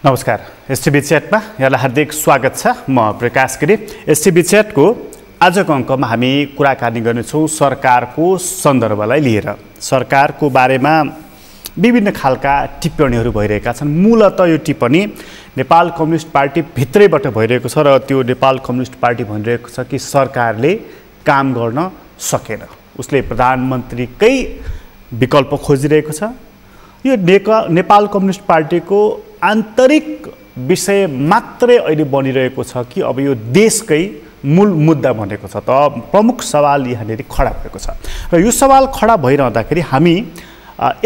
नमस्कार। एसटिभी च्याटमा यहाँलाई हार्दिक स्वागत छ। म प्रकाश गिरी। एसटिभी च्याटको आजको अङ्कमा हामी कुराकानी गर्नेछौँ सरकारको सन्दर्भलाई लिएर। सरकारको बारेमा विभिन्न खालका टिप्पणीहरू भइरहेका छन्। मूलतः यो टिप्पणी नेपाल कम्युनिस्ट पार्टी भित्रैबाट भइरहेको छ र त्यो नेपाल कम्युनिस्ट पार्टी भनिरहेको छ कि सरकारले काम गर्न सकेन, उसले प्रधानमन्त्रीकै विकल्प खोजिरहेको छ। यो नेपाल कम्युनिस्ट पार्टीको आन्तरिक विषय मात्रै अहिले बनिरहेको छ कि अब यो देशकै मूल मुद्दा बनेको छ त? प्रमुख सवाल यहाँनिर खडा भएको छ र यो सवाल खडा भइरहँदाखेरि हामी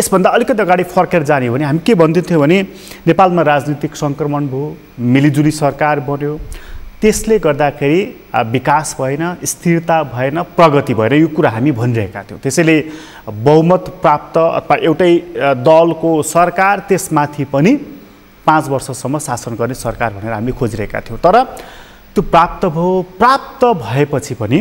यसभन्दा अलिकति अगाडि फर्केर जाने हो भने हामी के भन्दैथ्यौँ भने नेपालमा राजनीतिक सङ्क्रमण भयो, मिलिजुली सरकार बन्यो, त्यसले गर्दाखेरि विकास भएन, स्थिरता भएन, प्रगति भएन, यो कुरा हामी भनिरहेका थियौँ। त्यसैले बहुमत प्राप्त अथवा एउटै दलको सरकार त्यसमाथि पनि 5 वर्षसम्म शासन गर्ने सरकार भनेर हामी खोजिरहेका थियौँ। तर त्यो प्राप्त भएपछि पनि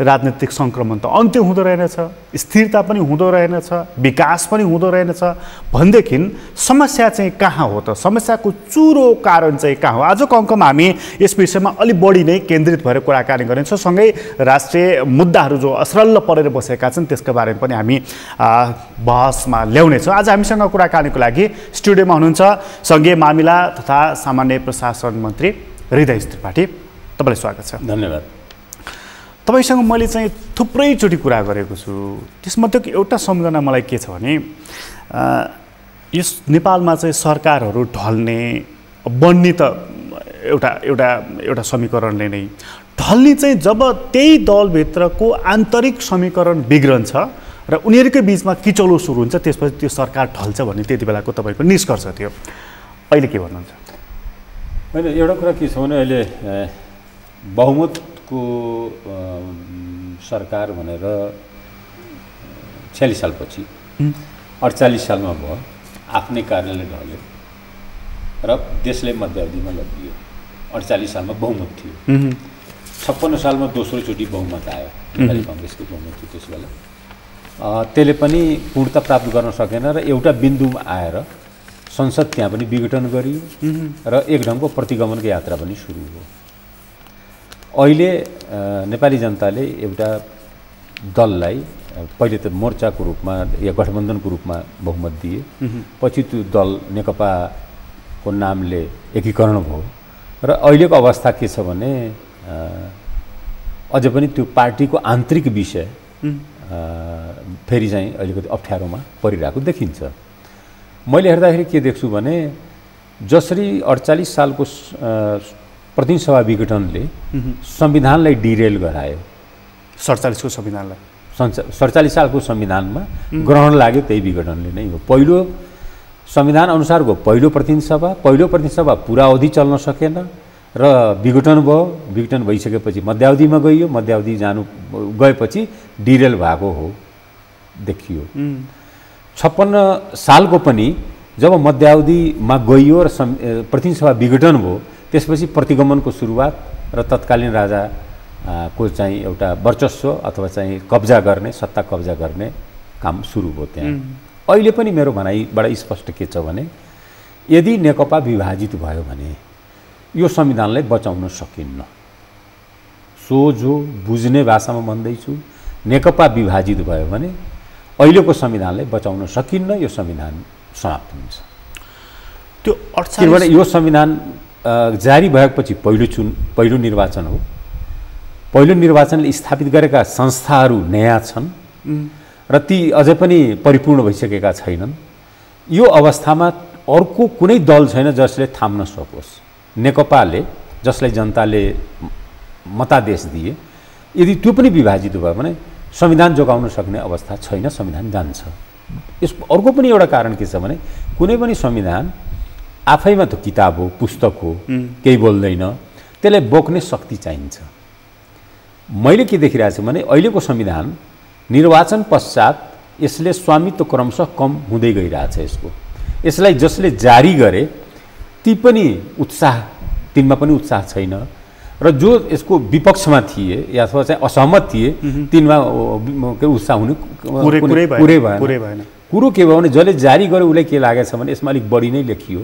राजनीतिक सङ्क्रमण त अन्त्य हुँदो रहेनछ, स्थिरता पनि हुँदो रहेनछ, विकास पनि हुँदो रहेनछ भनेदेखि समस्या चाहिँ कहाँ हो त? समस्याको चुरो कारण चाहिँ कहाँ हो? आजको अङ्कमा हामी यस विषयमा अलि बढी नै केन्द्रित भएर कुराकानी गर्नेछौँ। सँगै राष्ट्रिय मुद्दाहरू जो असरल्ल परेर बसेका छन् त्यसका बारेमा पनि हामी बहसमा ल्याउनेछौँ। आज हामीसँग कुराकानीको लागि स्टुडियोमा हुनुहुन्छ सङ्घीय मामिला तथा सामान्य प्रशासन मन्त्री हृदय त्रिपाठी। तपाईँलाई स्वागत छ। धन्यवाद। तपाईसँग मैले चाहिँ थुप्रैचोटि कुरा गरेको छु। त्यसमध्येको एउटा सम्झना मलाई के छ भने यस नेपालमा चाहिँ सरकारहरू ढल्ने बन्ने त एउटा समीकरणले नै ढल्ने चाहिँ जब त्यही दलभित्रको आन्तरिक समीकरण बिग्रन्छ र उनीहरूकै बिचमा किचलो सुरु हुन्छ, त्यसपछि त्यो सरकार ढल्छ भन्ने त्यति बेलाको तपाईँको निष्कर्ष थियो। अहिले के भन्नुहुन्छ? होइन, एउटा कुरा के छ भने अहिले बहुमतको सरकार भनेर 46 सालपछि 48 सालमा भयो, आफ्नै कार्यालय ढल्यो र देशले मध्यावधिमा लगियो। 48 सालमा बहुमत थियो। 56 सालमा दोस्रो चोटि बहुमत आयो, नेपाली कङ्ग्रेसको बहुमत थियो त्यस बेला। त्यसले पनि पूर्णता प्राप्त गर्न सकेन र एउटा बिन्दुमा आएर संसद त्यहाँ पनि विघटन गरियो र एक ढङ्गको प्रतिगमनको यात्रा पनि सुरु हो। अहिले नेपाली जनताले एउटा दललाई पहिले त मोर्चाको रूपमा या गठबन्धनको रूपमा बहुमत दिए, पछि त्यो दल नेकपाको नामले एकीकरण भयो र अहिलेको अवस्था के छ भने अझै पनि त्यो पार्टीको आन्तरिक विषय फेरि चाहिँ अलिकति अप्ठ्यारोमा परिरहेको देखिन्छ। मैले हेर्दाखेरि के देख्छु भने जसरी 48 सालको प्रतिनिधि सभा विघटनले संविधानलाई डिरेल गरायो, 47 को संविधानलाई 47 सालको संविधानमा ग्रहण लाग्यो त्यही विघटनले नै हो। पहिलो संविधान अनुसारको पहिलो प्रतिनिधि सभा पुरा अवधि चल्न सकेन र विघटन भयो। विघटन भइसकेपछि मध्यावधिमा गइयो, मध्यावधि गएपछि डिरेल भएको हो देखियो। 56 सालको पनि जब मध्यावधिमा गइयो र प्रतिनिधि सभा विघटन भयो, त्यसपछि प्रतिगमनको सुरुवात र तत्कालीन राजाको चाहिँ एउटा वर्चस्व अथवा चाहिँ कब्जा गर्ने, सत्ता कब्जा गर्ने काम सुरु भयो त्यहाँ। अहिले पनि मेरो भनाइ बडा स्पष्ट के छ भने यदि नेकपा विभाजित भयो भने यो संविधानलाई बचाउन सकिन्न। सोझो बुझ्ने भाषामा भन्दैछु, नेकपा विभाजित भयो भने अहिलेको संविधानलाई बचाउन सकिन्न, यो संविधान समाप्त हुन्छ। त्यो किनभने यो संविधान जारी भएपछि पहिलो निर्वाचन हो। पहिलो निर्वाचनले स्थापित गरेका संस्थाहरू नयाँ छन् र ती अझै पनि परिपूर्ण भइसकेका छैनन्। यो अवस्थामा अर्को कुनै दल छैन जसले थाम्न सकोस्। नेकपाले जसलाई जनताले मतादेश दिए, यदि त्यो पनि विभाजित भयो भने संविधान जोगाउन सक्ने अवस्था छैन, संविधान जान्छ। यसको अर्को पनि एउटा कारण के छ भने कुनै पनि संविधान आफैमा त किताब हो, पुस्तक हो, केही बोल्दैन, त्यसलाई बोक्ने शक्ति चाहिन्छ। मैले के देखिरहेको छु भने अहिलेको संविधान निर्वाचन पश्चात यसले स्वामित्व क्रमशः कम हुँदै गइरहेछ। यसलाई जसले जारी गरे ती पनि तिनमा पनि उत्साह छैन र जो यसको विपक्षमा थिए या अथवा चाहिँ असहमत थिए तिनमा उत्साह हुने कुरै भएन। कुरो के भयो भने जसले जारी गर्यो उसलाई के लागेछ भने यसमा अलिक बढी नै लेखियो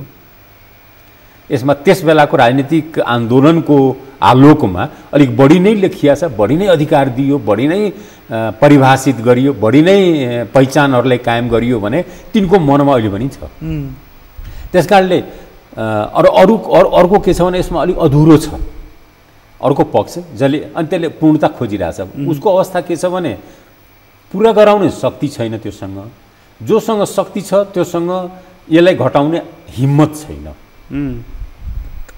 यसमा त्यस बेलाको राजनीतिक आन्दोलनको आलोकमा अलिक बढी नै लेखिया छ, बढी नै अधिकार दियो, बढी नै परिभाषित गरियो, बढी नै पहिचानहरूलाई कायम गरियो भने तिनको मनमा अहिले पनि छ। त्यसकारणले अर्को के छ भने यसमा अलिक अधुरो छ अर्को पक्ष, जसले अनि त्यसले पूर्णता खोजिरहेछ। उसको अवस्था के छ भने पुरा गराउने शक्ति छैन त्योसँग, जोसँग शक्ति छ त्योसँग यसलाई घटाउने हिम्मत छैन।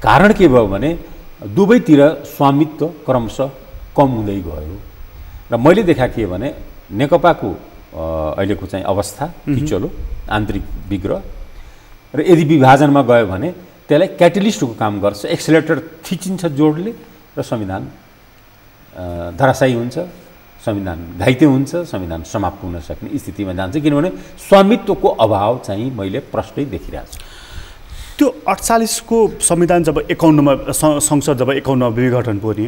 कारण के भयो भने दुवैतिर स्वामित्व क्रमशः कम हुँदै गयो र मैले देखा के भने नेकपाको अहिलेको चाहिँ अवस्था किचलो आन्तरिक विग्रह र यदि विभाजनमा गयो भने त्यसलाई क्याटलिस्टको काम गर्छ, एक्सेलेटर थिचिन्छ जोडले र संविधान धराशायी हुन्छ, संविधान घाइते हुन्छ, संविधान समाप्त हुन सक्ने स्थितिमा जान्छ। किनभने स्वामित्वको अभाव चाहिँ मैले प्रष्टै देखिरहेको छु। त्यो 48 को संविधान जब 51मा संसद जब 51मा विघटन भयो नि,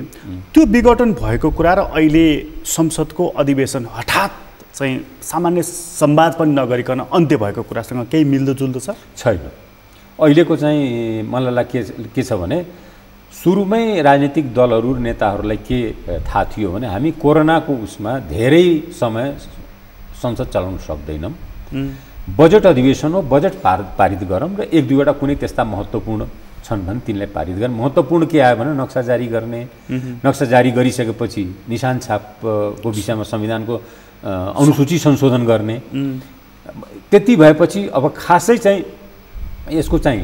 त्यो विघटन भएको कुरा र अहिले संसदको अधिवेशन हठात चाहिँ सामान्य संवाद पनि नगरिकन अन्त्य भएको कुरासँग केही मिल्दोजुल्दो छ? छैन। अहिलेको चाहिँ मलाई के छ भने सुरुमै राजनीतिक दलहरू नेताहरूलाई के थाहा थियो भने हामी कोरोनाको उसमा धेरै समय संसद चलाउन सक्दैनौँ, बजेट अधिवेशन हो, बजेट पारित गरौँ र एक दुईवटा कुनै त्यस्ता महत्त्वपूर्ण छन् भने तिनलाई पारित गर्ने। महत्त्वपूर्ण के आयो भने नक्सा जारी गर्ने, नक्सा जारी गरिसकेपछि निशान छापको विषयमा संविधानको अनुसूची संशोधन गर्ने। त्यति भएपछि अब खासै चाहिँ यसको चाहिँ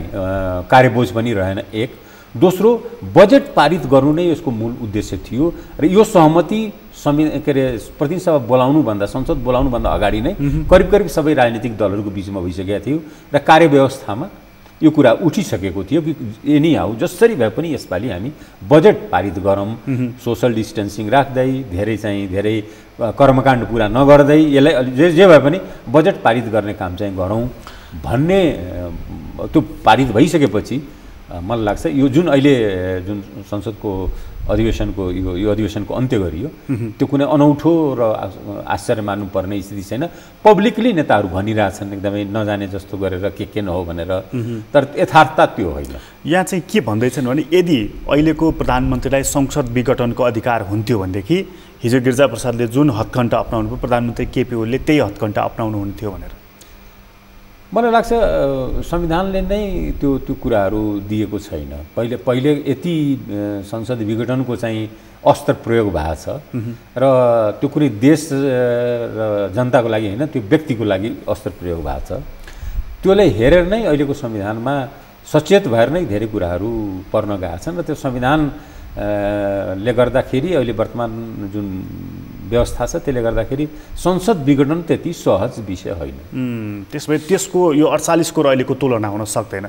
कार्यबोझ पनि रहेन। एक दोस्रो बजेट पारित गर्नु नै यसको मूल उद्देश्य थियो र यो सहमति के अरे प्रतिनिधि सभा बोलाउनुभन्दा संसद बोलाउनुभन्दा अगाडि नै करिब करिब सबै राजनीतिक दलहरूको बिचमा भइसकेको थियो र कार्यव्यवस्थामा यो कुरा उठिसकेको थियो कि एनी हाउ जसरी भए पनि यसपालि हामी बजेट पारित गरौँ, सोसल डिस्टेन्सिङ राख्दै धेरै कर्मकाण्ड पुरा नगर्दै यसलाई जे भए पनि बजेट पारित गर्ने काम चाहिँ गरौँ भन्ने त्यो पारित भइसकेपछि मलाई लाग्छ यो जुन अहिले जुन संसदको अधिवेशनको यो अधिवेशनको अन्त्य गरियो त्यो कुनै अनौठो र आश्चर्य मान्नुपर्ने स्थिति छैन। पब्लिकली नेताहरू भनिरहेछन् एकदमै नजाने जस्तो गरेर के न हो भनेर, तर यथार्थता त्यो होइन। यहाँ चाहिँ के भन्दैछन् भने यदि अहिलेको प्रधानमन्त्रीलाई संसद विघटनको अधिकार हुन्थ्यो भनेदेखि हिजो गिरिजाप्रसादले जुन हत्कण्डा अपनाउनु भयो प्रधानमन्त्री केपी ओलीले त्यही हत्कण्डा अपनाउनु हुन्थ्यो भनेर। मलाई लाग्छ संविधानले नै त्यो कुराहरू दिएको छैन। पहिले यति संसद विघटनको चाहिँ अस्त्र प्रयोग भएको छ र त्यो कुनै देश र जनताको लागि होइन, त्यो व्यक्तिको लागि अस्त्र प्रयोग भएको छ। त्यसलाई हेरेर नै अहिलेको संविधानमा सचेत भएर नै धेरै कुराहरू पर्न गएका छन् र त्यो संविधानले गर्दाखेरि अहिले वर्तमान जुन व्यवस्था छ त्यसले गर्दाखेरि संसद विघटन त्यति सहज विषय होइन। त्यसभए त्यसको यो 48 को र अहिलेको तुलना हुन सक्दैन।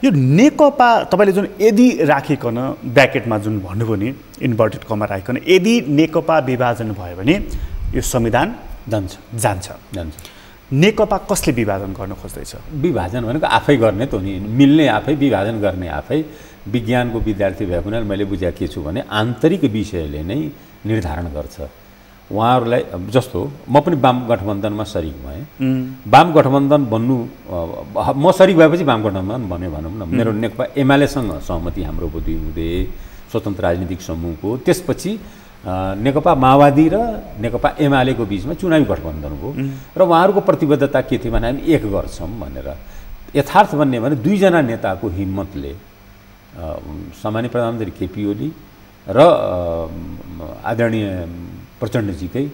यो नेकपा तपाईँले जुन यदि राखिकन ब्र्याकेटमा जुन भन्नुभयो नि इन्भर्टेड कमा राखिकन यदि नेकपा विभाजन भयो भने यो संविधान जान्छ। नेकपा कसले विभाजन गर्न खोज्दैछ? विभाजन भनेको आफै गर्ने त हो नि, मिल्ने आफै, विभाजन गर्ने आफै। विज्ञानको विद्यार्थी भएको हुनाले मैले बुझेको के छु भने आन्तरिक विषयले नै निर्धारण गर्छ उहाँहरूलाई। जस्तो म पनि वाम गठबन्धनमा सरिक भएँ, वाम गठबन्धन बन्नु म सरिक भएपछि वाम गठबन्धन बन्यो भनौँ न। मेरो नेकपा एमालेसँग सहमति हाम्रो बुद्धि हुँदै स्वतन्त्र राजनीतिक समूहको, त्यसपछि नेकपा माओवादी र नेकपा एमालेको बिचमा चुनावी गठबन्धन भयो र उहाँहरूको प्रतिबद्धता के थियो भने हामी एक गर्छौँ भनेर। यथार्थ भन्ने भने दुईजना नेताको हिम्मतले सामान्य प्रधानमन्त्री केपी ओली र आदरणीय प्रचण्डजीकै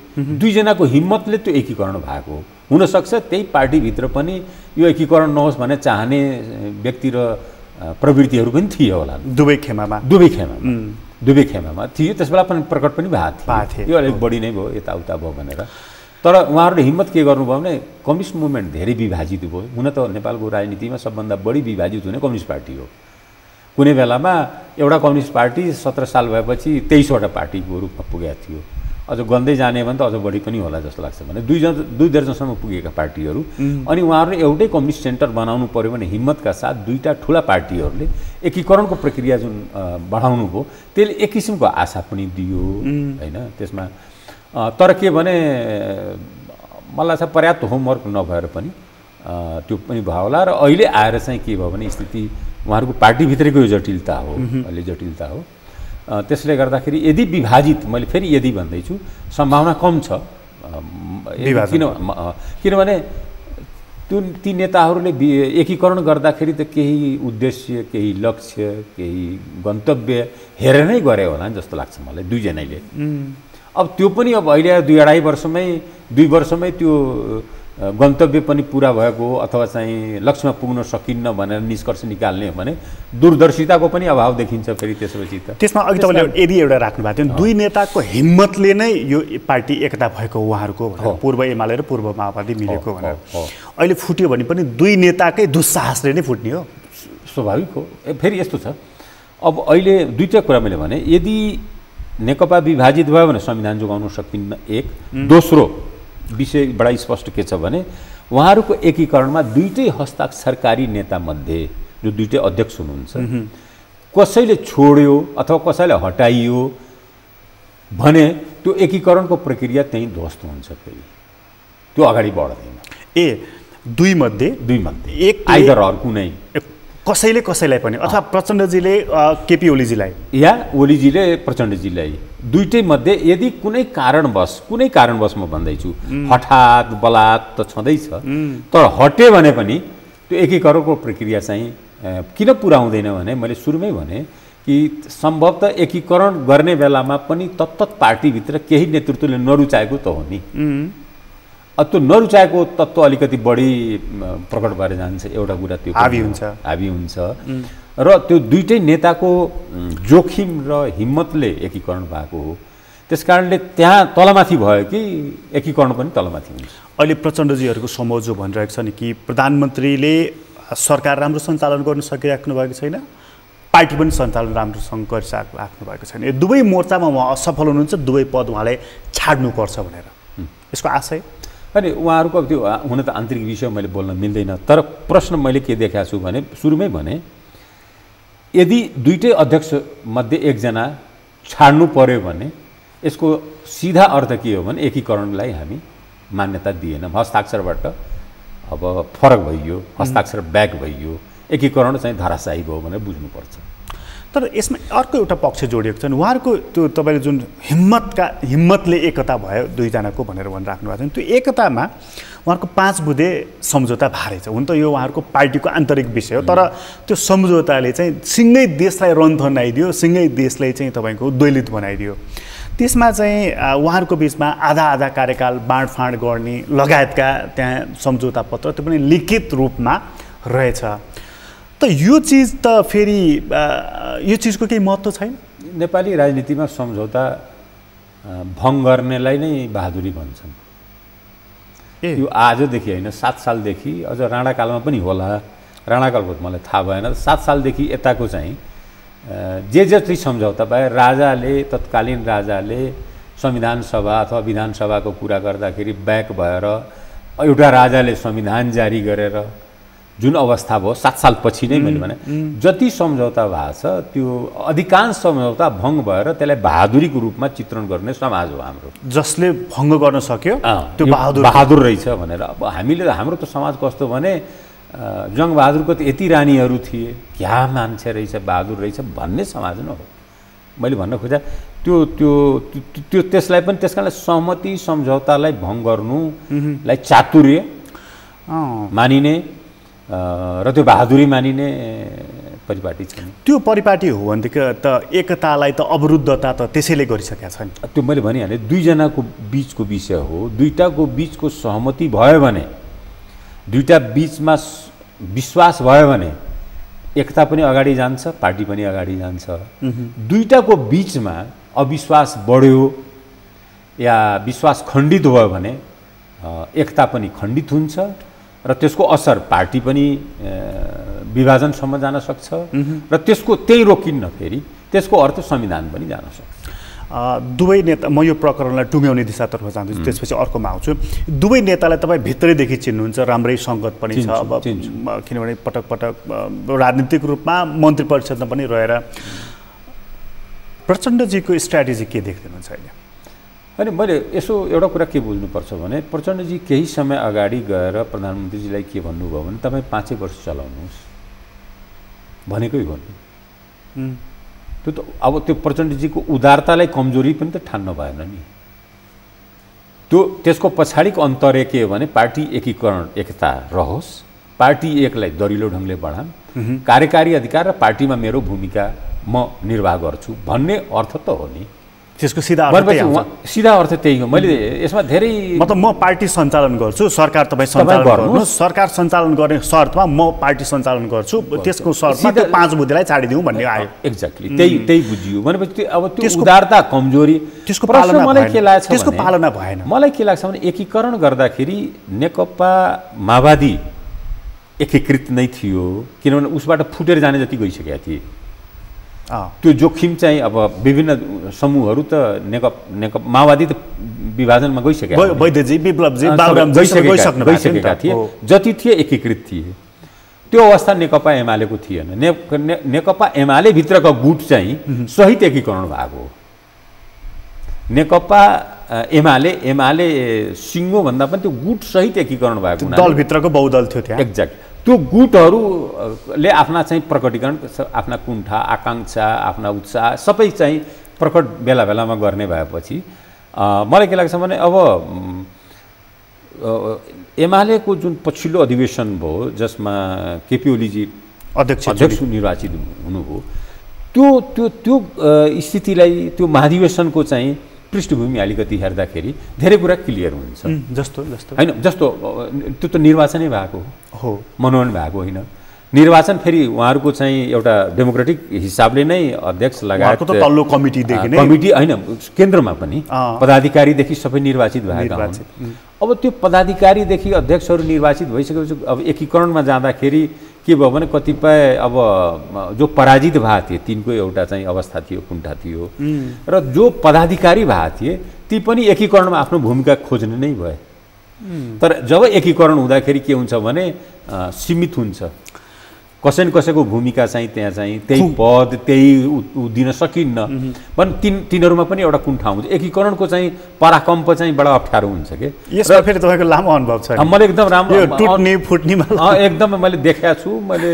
दुईजनाको हिम्मतले त्यो एकीकरण भएको हुनसक्छ। त्यही पार्टीभित्र पनि यो एकीकरण नहोस् भने चाहने व्यक्ति र प्रवृत्तिहरू पनि थिए होला दुवै खेमामा थियो। त्यस बेला पनि प्रकट पनि भएको थियो, यो अलिक बढी नै भयो, यताउता भयो भनेर। तर उहाँहरूले हिम्मत के गर्नुभयो भने कम्युनिस्ट मुभमेन्ट धेरै विभाजित भयो। हुन त नेपालको राजनीतिमा सबभन्दा बढी विभाजित हुने कम्युनिस्ट पार्टी हो। कुनै बेलामा एउटा कम्युनिस्ट पार्टी 17 साल भएपछि 23वटा पार्टीको रूपमा पुगेको थियो। अझ गन्दै जाने भने त अझ बढी पनि होला जस्तो लाग्छ। भने दुई दर्जनसम्म पुगेका पार्टीहरू अनि उहाँहरूले एउटै कम्युनिस्ट सेन्टर बनाउनु पर्यो भने हिम्मतका साथ दुईटा ठुला पार्टीहरूले एकीकरणको प्रक्रिया जुन बढाउनु भयो त्यसले एक किसिमको आशा पनि दियो होइन। त्यसमा तर के भने मलाई चाहिँ पर्याप्त होमवर्क नभएर पनि त्यो पनि भयो होला। र अहिले आएर चाहिँ के भयो भने स्थिति उहाँहरूको पार्टीभित्रैको यो जटिलता हो, अहिले जटिलता हो। त्यसले गर्दाखेरि यदि विभाजित, मैले फेरि यदि भन्दैछु, सम्भावना कम छ। किनभने ती नेताहरूले एकीकरण गर्दाखेरि त केही उद्देश्य, केही लक्ष्य, केही गन्तव्य हेरेर नै गरे होला नि जस्तो लाग्छ मलाई, दुईजनाले। अब त्यो पनि अब अहिले 2-2.5 वर्षमै 2 वर्षमै त्यो गन्तव्य पनि पुरा भएको अथवा चाहिँ लक्ष्यमा पुग्न सकिन्न भनेर निष्कर्ष निकाल्ने हो भने दूरदर्शिताको पनि अभाव देखिन्छ फेरि त्यसपछि त। त्यसमा अघि तपाईँले यदि एउटा राख्नु भएको थियो, दुई नेताको हिम्मतले नै यो पार्टी एकता भएको उहाँहरूको, पूर्व एमाले र पूर्व माओवादी मिलेको भनेर। अहिले फुट्यो भने पनि दुई नेताकै दुस्साहसले नै फुट्ने हो, स्वाभाविक हो। फेरि यस्तो छ, अब अहिले दुईवटा कुरा मैले भने, यदि नेकपा विभाजित भयो भने संविधान जोगाउन सकिन्न, एक। दोस्रो विषय बडा स्पष्ट के छ भने उहाँहरूको एकीकरणमा दुईटै हस्ताक्षरकारी नेतामध्ये जो दुईटै अध्यक्ष हुनुहुन्छ, कसैले छोड्यो अथवा कसैले हटाइयो भने त्यो एकीकरणको प्रक्रिया त्यहीँ ध्वस्त हुन्छ, फेरि त्यो अगाडि बढ्दैन। दुई मध्ये एक आइदर अर कुनै कसैले कसैलाई पनि, अथवा प्रचण्डजीले केपी ओलीजीलाई या ओलीजीले प्रचण्डजीलाई, दुईटै मध्ये यदि कुनै कारणवश म भन्दैछु, हठात बलात् त छँदैछ, तर हटे भने पनि त्यो एकीकरणको प्रक्रिया चाहिँ किन पुरा हुँदैन भने मैले सुरुमै भने कि सम्भवतः एकीकरण गर्ने बेलामा पनि तत्त पार्टीभित्र केही नेतृत्वले नरुचाएको त हो नि। त्यो नरुचाएको तत्त्व अलिकति बढी प्रकट भएर जान्छ, एउटा कुरा त्यो हावी हुन्छ। र त्यो दुईटै नेताको जोखिम र हिम्मतले एकीकरण भएको हो। त्यसकारणले त्यहाँ तलमाथि भयो कि एकीकरण पनि तलमाथि हुन्छ। अहिले प्रचण्डजीहरूको समझ जो भनिरहेको छ नि कि प्रधानमन्त्रीले सरकार राम्रो सञ्चालन गर्न सकिराख्नु भएको छैन, पार्टी पनि सञ्चालन राम्रोसँग गरिराख्नु भएको छैन, यो दुवै मोर्चामा उहाँ असफल हुनुहुन्छ, दुवै पद उहाँलाई छाड्नुपर्छ भनेर, यसको आशय। अनि उहाँहरूको अब त्यो हुन त आन्तरिक विषय मैले बोल्न मिल्दैन, तर प्रश्न मैले के देखाएको छु भने सुरुमै भने यदि दुईटै अध्यक्ष मध्ये एकजना छाड्नु पर्यो भने यसको सिधा अर्थ के हो भने एकीकरणलाई हामी मान्यता दिएनौँ, हस्ताक्षरबाट अब फरक भइयो, हस्ताक्षर ब्याक भइयो, एकीकरण चाहिँ धराशायी भयो भनेर बुझ्नुपर्छ। तर यसमा अर्को एउटा पक्ष जोडिएको छ, उहाँहरूको त्यो तपाईँले जुन हिम्मतले एकता भयो दुईजनाको भनेर भनिराख्नु भएको छ, त्यो एकतामा उहाँहरूको 5 बुँदे सम्झौता भारे छ। हुन त यो उहाँहरूको पार्टीको आन्तरिक विषय हो, तर त्यो सम्झौताले चाहिँ सिँगै देशलाई रन्थनाइदियो, सिँगै देशलाई चाहिँ तपाईँको द्वैलित बनाइदियो। त्यसमा चाहिँ उहाँहरूको बिचमा आधा कार्यकाल बाँडफाँड गर्ने लगायतका त्यहाँ सम्झौता पत्र त्यो पनि लिखित रूपमा रहेछ। त यो चिज त फेरि यो चिजको केही महत्त्व छैन? नेपाली राजनीतिमा सम्झौता भङ्ग गर्नेलाई नै बहादुरी भन्छन्। यो आजदेखि होइन, 7 सालदेखि, अझ राणाकालमा पनि होला, राणाकालको मलाई थाहा भएन, 7 सालदेखि यताको चाहिँ जे जति सम्झौता भए राजाले, तत्कालीन राजाले संविधान सभा अथवा विधानसभाको कुरा गर्दाखेरि ब्याक भएर एउटा राजाले संविधान जारी गरेर जुन अवस्था भयो 7 साल पछि नै मैले भने जति सम्झौता भएको छ त्यो अधिकांश सम्झौता भङ्ग भएर त्यसलाई बहादुरीको रूपमा चित्रण गर्ने समाज हो हाम्रो। जसले भङ्ग गर्न सक्यो त्यो बहादुर रहेछ भनेर। अब हामीले हाम्रो त समाज कस्तो भने जङ्गबहादुरको त यति रानीहरू थिए, क्या मान्छे रहेछ, बहादुर रहेछ भन्ने समाज न हो। मैले भन्न खोजेँ त्यो त्यो त्यो त्यसलाई पनि त्यसकारण सहमति सम्झौतालाई भङ्ग गर्नुलाई चातुर्य मानिने र त्यो बहादुरी मानिने परिपाटी छैन। त्यो परिपाटी हो भनेदेखि त एकतालाई त अवरुद्धता त त्यसैले गरिसकेका छन्। त्यो मैले भनिहालेँ दुईजनाको बिचको विषय हो। दुईटाको बिचको सहमति भयो भने, दुईटा बिचमा विश्वास भयो भने एकता पनि अगाडि जान्छ, पार्टी पनि अगाडि जान्छ। दुईटाको बिचमा अविश्वास बढ्यो या विश्वास खण्डित भयो भने एकता पनि खण्डित हुन्छ र त्यसको असर पार्टी पनि विभाजनसम्म जान सक्छ र त्यसको त्यही रोकिन्न, फेरि त्यसको अर्थ संविधान पनि जान सक्छ। दुवै नेता, म यो प्रकरणलाई टुङ्ग्याउने दिशातर्फ जान्छु, त्यसपछि अर्कोमा आउँछु। दुवै नेतालाई तपाईँ भित्रैदेखि चिन्नुहुन्छ, राम्रै सङ्गत पनि छ, अब किनभने पटक पटक राजनीतिक रूपमा मन्त्री परिषदमा पनि रहेर। प्रचण्डजीको स्ट्राटेजी के देख्नुहुन्छ अहिले? अनि मैले यसो एउटा कुरा के बुझ्नुपर्छ भने प्रचण्डजी केही समय अगाडि गएर प्रधानमन्त्रीजीलाई के भन्नुभयो भने तपाईँ 5 वर्ष चलाउनुहोस् भनेकै गर्नु। त्यो त अब त्यो प्रचण्डजीको उदारतालाई कमजोरी पनि त ठान्न भएन नि। त्यसको पछाडिको अन्तर्य के हो भने पार्टी एकीकरण एकता रहोस्, पार्टी एकलाई दरिलो ढङ्गले बढाम, कार्यकारी अधिकार र पार्टीमा मेरो भूमिका म निर्वाह गर्छु भन्ने अर्थ त हो नि। त्यसको सिधा अर्थ त्यही हो। मैले यसमा धेरै मतलब म पार्टी सञ्चालन गर्छु, सरकार तपाईँ सञ्चालन गर्नुहोस्, सरकार सञ्चालन गर्ने शर्तमा म पार्टी सञ्चालन गर्छु, त्यसको शर्तमा त्यो 5 बुँदेलाई छाडिदिउँ भन्ने आयो। एक्ज्याक्टली त्यही बुझियो। भनेपछि अब त्यो उदारता कमजोरी त्यसको पालना मलाई के लाग्छ, त्यसको पालना भएन। मलाई के लाग्छ भने एकीकरण गर्दाखेरि नेकपा माओवादी एकीकृत नै थियो, किनभने उसबाट फुटेर जाने जति गइसकेका थिए। त्यो जोखिम चाहिँ अब विभिन्न समूहहरू त नेकपा माओवादी त विभाजनमा गइसकेका, वैद्यजी विप्लवजी बालराम गइसकेका थिए, जति थिए एकीकृत थिए। त्यो अवस्था नेकपा एमालेको थिएन। नेकपा एमाले भित्रका गुट चाहिँ सहित एकीकरण भएको हो। नेकपा एमाले सिङ्गो भन्दा पनि त्यो गुट सहित एकीकरण भएको दलभित्रको बहुदल थियो त्यहाँ। एक्ज्याक्ट त्यो गुटहरूले आफ्ना चाहिँ प्रकटीकरण, आफ्ना कुण्ठा आकाङ्क्षा, आफ्ना उत्साह सबै चाहिँ प्रकट बेला बेलामा गर्ने भएपछि मलाई के लाग्छ भने अब एमालेको जुन पछिल्लो अधिवेशन भयो जसमा केपी ओलीजी अध्यक्ष निर्वाचित हुनुभयो, त्यो स्थितिलाई त्यो महाधिवेशनको चाहिँ पृष्ठभूमि अलिकति हेर्दाखेरि धेरै कुरा क्लियर हुन्छ। जस्तो होइन, जस्तो त्यो त निर्वाचनै भएको हो, मनोनयन भएको होइन। निर्वाचन फेरि उहाँहरूको चाहिँ एउटा डेमोक्रेटिक हिसाबले नै अध्यक्ष लगायत तल्लो कमिटीदेखि नै, कमिटी होइन केन्द्रमा पनि पदाधिकारीदेखि सबै निर्वाचित भएका हुन्। अब त्यो पदाधिकारीदेखि अध्यक्षहरू निर्वाचित भइसकेपछि अब एकीकरणमा जाँदाखेरि के भयो भने कतिपय अब जो पराजित भए थिए तिनको एउटा चाहिँ अवस्था थियो, कुण्ठा थियो, र जो पदाधिकारी भए थिए ती पनि एकीकरणमा आफ्नो भूमिका खोज्ने नै भए। तर जब एकीकरण हुँदाखेरि के हुन्छ भने सीमित हुन्छ, कसै न कसैको भूमिका चाहिँ त्यहाँ चाहिँ त्यही पद त्यही दिन सकिन्न भने तिनीहरूमा पनि एउटा कुण्ठा हुन्छ। एकीकरणको चाहिँ पराकम्प चाहिँ बडा अप्ठ्यारो हुन्छ कि। यसमा फेरि तपाईँको लामो अनुभव छ। मैले एकदम राम्रो टुट्ने फुट्नेमा एकदम मैले देखेको छु, मैले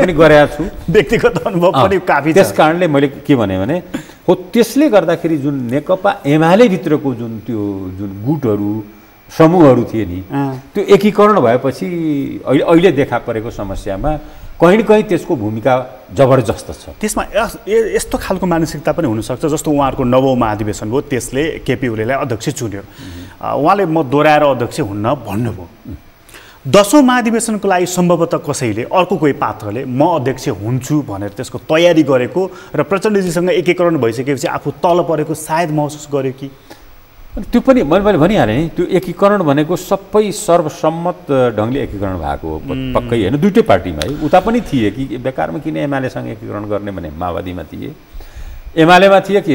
पनि गरेको छु, व्यक्तिगत अनुभव पनि काफी छ। त्यस कारणले मैले के भने हो त्यसले गर्दाखेरि जुन नेकपा एमाले भित्रको जुन गुटहरू समूहहरू थिए नि, त्यो एकीकरण भएपछि अहिले देखा परेको समस्यामा कहीँ न कहीँ त्यसको भूमिका जबरजस्त छ। त्यसमा यस्तो खालको मानसिकता पनि हुनसक्छ, जस्तो उहाँहरूको 9औं महाधिवेशन भयो, त्यसले केपी ओलीलाई अध्यक्ष चुन्यो, उहाँले म दोहोऱ्याएर अध्यक्ष हुन्न भन्नुभयो। 10औं महाधिवेशनको लागि सम्भवतः कसैले अर्को कोही पात्रले म अध्यक्ष हुन्छु भनेर त्यसको तयारी गरेको र प्रचण्डजीसँग एकीकरण भइसकेपछि आफू तल परेको सायद महसुस गर्यो कि। त्यो पनि मैले भनिहालेँ नि, त्यो एकीकरण भनेको सबै सर्वसम्मत ढङ्गले एकीकरण भएको पक्कै होइन। दुइटै पार्टीमा है, उता पनि थिए कि बेकारमा किन एमालेसँग एकीकरण गर्ने भने माओवादीमा थिए, एमालेमा थिए कि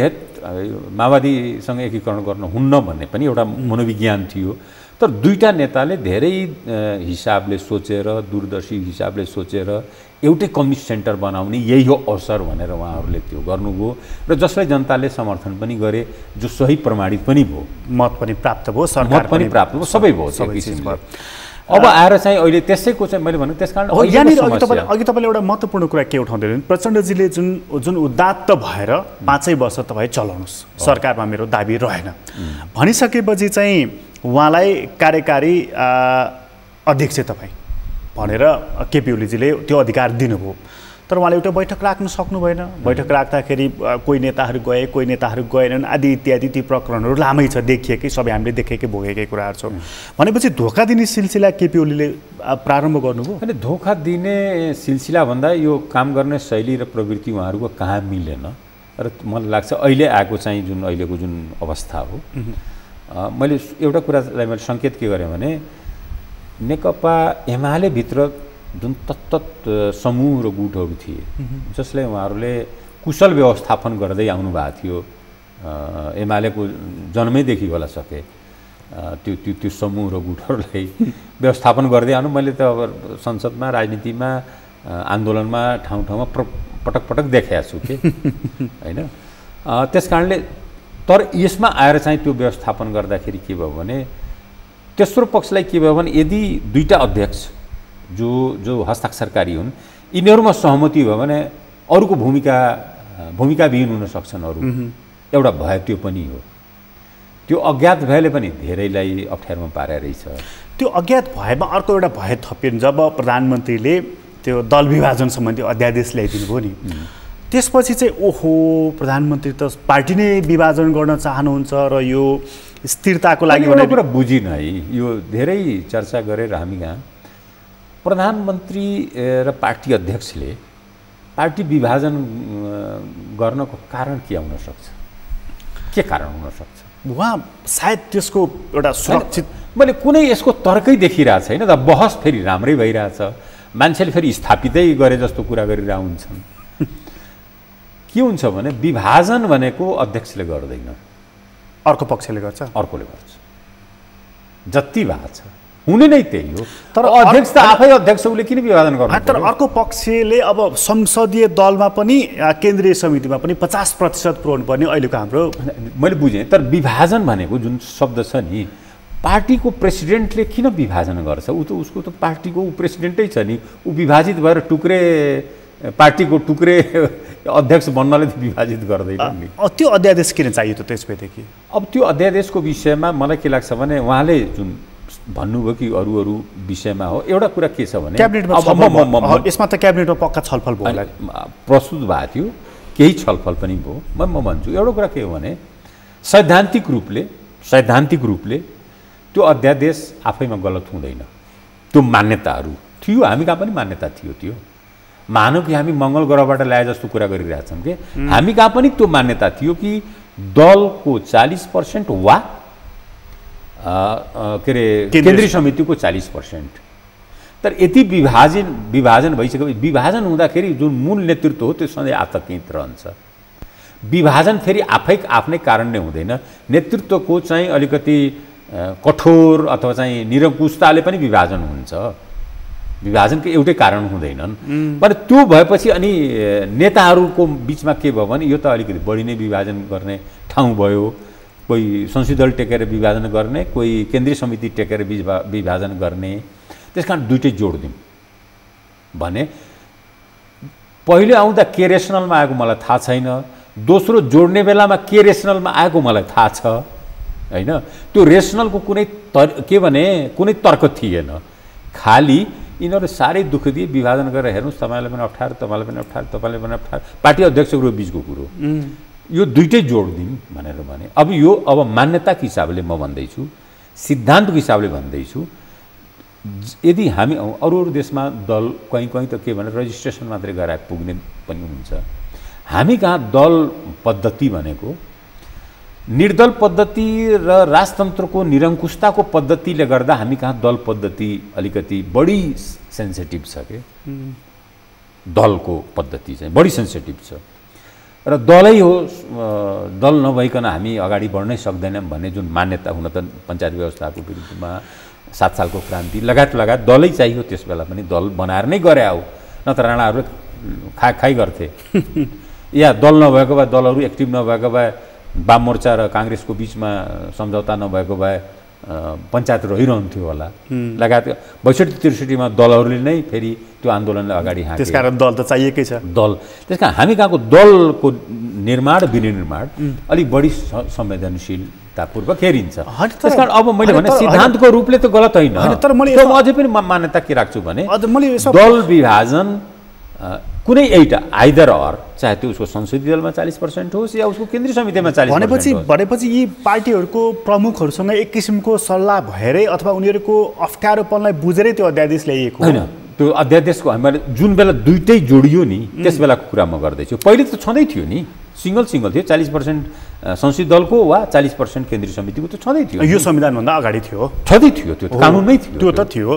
माओवादीसँग एकीकरण गर्न हुन्न भन्ने पनि एउटा मनोविज्ञान थियो। तर दुईटा नेताले धेरै हिसाबले सोचेर, दूरदर्शी हिसाबले सोचेर एउटै कम्युनिस्ट सेन्टर बनाउने यही हो अवसर भनेर उहाँहरूले त्यो गर्नुभयो र जसलाई जनताले समर्थन पनि गरे, जो सही प्रमाणित पनि भयो, मत पनि प्राप्त भयो, सरकार पनि प्राप्त भयो, सबै भयो। अब आएर चाहिँ अहिले त्यसैको चाहिँ मैले भन्नु, त्यसकारण यहाँनिर अघि तपाईँले एउटा महत्त्वपूर्ण कुरा के उठाउँदै हुनुहुन्छ, प्रचण्डजीले जुन उदात्त भएर 5 वर्ष तपाईँ चलाउनुहोस्, सरकारमा मेरो दाबी रहेन भनिसकेपछि चाहिँ उहाँलाई कार्यकारी अध्यक्ष तपाईँ भनेर केपी ओलीजीले त्यो अधिकार दिनुभयो। तर उहाँले एउटा बैठक राख्न सक्नु भएन। बैठक राख्दाखेरि कोही नेताहरू गए, कोही नेताहरू गएनन्, आदि इत्यादि ती प्रकरणहरू लामै छ, देखिएकै, सबै हामीले देखेकै भोगेकै कुराहरू छ। भनेपछि धोका दिने सिलसिला केपी ओलीले प्रारम्भ गर्नुभयो। अनि धोका दिने सिलसिला भन्दा यो काम गर्ने शैली र प्रवृत्ति उहाँहरूको कहाँ मिलेन र मलाई लाग्छ अहिले आएको चाहिँ जुन अहिलेको जुन अवस्था हो, मैले एउटा कुरालाई मैले सङ्केत के गरेँ भने नेकपा एमाले भित्र जुन तत्त समूह र गुटहरू थिए जसले उहाँहरूले कुशल व्यवस्थापन गर्दै आउनु भएको थियो, एमालेको जन्मैदेखि होला सके त्यो समूह र गुटहरूलाई व्यवस्थापन गर्दै आउनु। मैले त अब संसदमा, राजनीतिमा, आन्दोलनमा ठाउँ ठाउँमा पटक पटक देखाएको छु कि होइन। त्यस कारणले तर यसमा आएर चाहिँ त्यो व्यवस्थापन गर्दाखेरि के भयो भने तेस्रो पक्षलाई के भयो भने यदि दुईटा अध्यक्ष जो जो हस्ताक्षरकारी हुन् यिनीहरूमा सहमति भयो भने अरूको भूमिकाविहीन हुन सक्छन् अरू एउटा भय त्यो पनि हो। त्यो अज्ञात भयले पनि धेरैलाई अप्ठ्यारोमा पारेर रहेछ। त्यो अज्ञात भयमा अर्को एउटा भय थपिन् जब प्रधानमन्त्रीले त्यो दल विभाजन सम्बन्धी अध्यादेश ल्याइदिनु भयो नि, त्यसपछि चाहिँ ओहो प्रधानमन्त्री त पार्टी नै विभाजन गर्न चाहनुहुन्छ र यो स्थिरताको लागि एउटा कुरा बुझिन है। यो धेरै चर्चा गरेर हामी कहाँ प्रधानमन्त्री र पार्टी अध्यक्षले पार्टी विभाजन गर्नको कारण के हुन सक्छ, के कारण हुन सक्छ? उहाँ सायद त्यसको एउटा सुरक्षित मैले कुनै यसको तर्कै देखिरहेको छैन। त बहस फेरि राम्रै भइरहेछ, मान्छेले फेरि स्थापितै गरे जस्तो कुरा गरिरहेका हुन्छन्। के हुन्छ भने विभाजन भनेको अध्यक्षले गर्दैन, अर्को पक्षले गर्छ, अर्कोले गर्छ। जति भएको छ हुने नै त्यही हो। तर अध्यक्ष त आफै अध्यक्ष उसले किन विभाजन गर्नु? तर अर्को पक्षले अब संसदीय दलमा पनि केन्द्रीय समितिमा पनि 50% पुर्याउनु पर्ने अहिलेको हाम्रो। मैले बुझेँ, तर विभाजन भनेको जुन शब्द छ नि, पार्टीको प्रेसिडेन्टले किन विभाजन गर्छ? ऊ त उसको त पार्टीको ऊ प्रेसिडेन्टै छ नि, ऊ विभाजित भएर पार्टीको टुक्रे अध्यक्ष बन्नले त विभाजित गर्दैन नि। त्यो अध्यादेश किन चाहियो त त्यसपछि? अब त्यो अध्यादेशको विषयमा मलाई के लाग्छ भने उहाँले जुन भन्नुभयो कि अरू विषयमा हो, एउटा कुरा के छ भने यसमा त क्याबिनेटमा पक्का छलफल भयो होला, प्रस्तुत भएको थियो, केही छलफल पनि भयो। म भन्छु एउटा कुरा के हो भने सैद्धान्तिक रूपले त्यो अध्यादेश आफैमा गलत हुँदैन। त्यो मान्यताहरू थियो, हामी कहाँ पनि मान्यता थियो। त्यो मानौँ कि हामी मङ्गल ग्रहबाट ल्याए जस्तो कुरा गरिरहेछौँ कि हामी कहाँ पनि त्यो मान्यता थियो कि दलको 40% वा के अरे केन्द्रीय समितिको 40%। तर यति विभाजन भइसकेपछि विभाजन हुँदाखेरि जुन मूल नेतृत्व हो त्यो सधैँ आतंकित रहन्छ। विभाजन फेरि आफ्नै कारणले हुँदैन, नेतृत्वको चाहिँ अलिकति कठोर अथवा चाहिँ निरङ्कुशताले पनि विभाजन हुन्छ। विभाजनको एउटै कारण हुँदैनन्। तर त्यो भएपछि अनि नेताहरूको बिचमा के भयो भने यो त अलिकति बढी नै विभाजन गर्ने ठाउँ भयो। कोही संसदीय दल टेकेर विभाजन गर्ने, कोही केन्द्रीय समिति टेकेर विभाजन गर्ने। त्यस कारण दुइटै जोड दिउँ भने पहिले आउँदा के रेसनलमा आएको मलाई थाहा छैन, दोस्रो जोड्ने बेलामा के रेसनलमा आएको मलाई थाहा छ होइन। त्यो रेसनलको कुनै तर्क थिएन, खालि यिनीहरू साह्रै दुःख दिए विभाजन गरेर हेर्नुहोस् तपाईँलाई पनि अप्ठ्यारो, तपाईँलाई पनि अप्ठ्यारो, तपाईँलाई पनि अप्ठ्यारो, पार्टी अध्यक्षको बिचको कुरो यो दुइटै जोड दिउँ भनेर भने। अब मान्यताको हिसाबले म भन्दैछु, सिद्धान्तको हिसाबले भन्दैछु, यदि हामी अरू देशमा दल कहीँ त के भने रजिस्ट्रेसन मात्रै गराए पुग्ने पनि हुन्छ। हामी कहाँ दल पद्धति भनेको निर्दल पद्धति र राजतन्त्रको निरङ्कुशताको पद्धतिले गर्दा हामी कहाँ दल पद्धति अलिकति बढी सेन्सिटिभ छ के। दलको पद्धति चाहिँ बढी सेन्सिटिभ छ र दलै हो, दल नभइकन हामी अगाडि बढ्नै सक्दैनौँ भन्ने जुन मान्यता हुन त पञ्चायत व्यवस्थाको विरुद्धमा 7 सालको क्रान्ति लगायत दलै चाहियो। त्यस बेला पनि दल बनाएर नै गरे हो, नत्र राणाहरू खाइ गर्थे या दल नभएको भए, दलहरू एक्टिभ नभएको भए, वाम मोर्चा र काङ्ग्रेसको बिचमा सम्झौता नभएको भए पञ्चायत रहिरहन्थ्यो होला। लगायत 62-63 दलहरूले नै फेरि त्यो आन्दोलनलाई अगाडि हाके। त्यसकारण दल त चाहिएकै छ। दल त्यस कारण हामी कहाँको दलको निर्माण विनिर्माण अलिक बढी संवेदनशीलतापूर्वक हेरिन्छ। त्यस कारण अब मैले भने सिद्धान्तको रूपले त गलत होइन, तर मैले अझै पनि मान्यता के राख्छु भने दल विभाजन कुनै एउटा आइदर अर, चाहे त्यो उसको संसदीय दलमा 40% होस् या उसको केन्द्रीय समितिमा 40% भनेपछि यी पार्टीहरूको प्रमुखहरूसँग एक किसिमको सल्लाह भएरै अथवा उनीहरूको अप्ठ्यारोपनलाई बुझेरै त्यो अध्यादेश ल्याइएको होइन। त्यो अध्यादेशको हामीले जुन बेला दुइटै जोडियो नि त्यस बेलाको कुरा म गर्दैछु। पहिले त छँदै थियो नि, सिंगल थियो, 40% संसदीय दलको वा 40% केन्द्रीय समितिको त छँदै थियो। यो संविधानभन्दा अगाडि थियो, छँदै थियो, त्यो कानुनमै थियो, त्यो त थियो।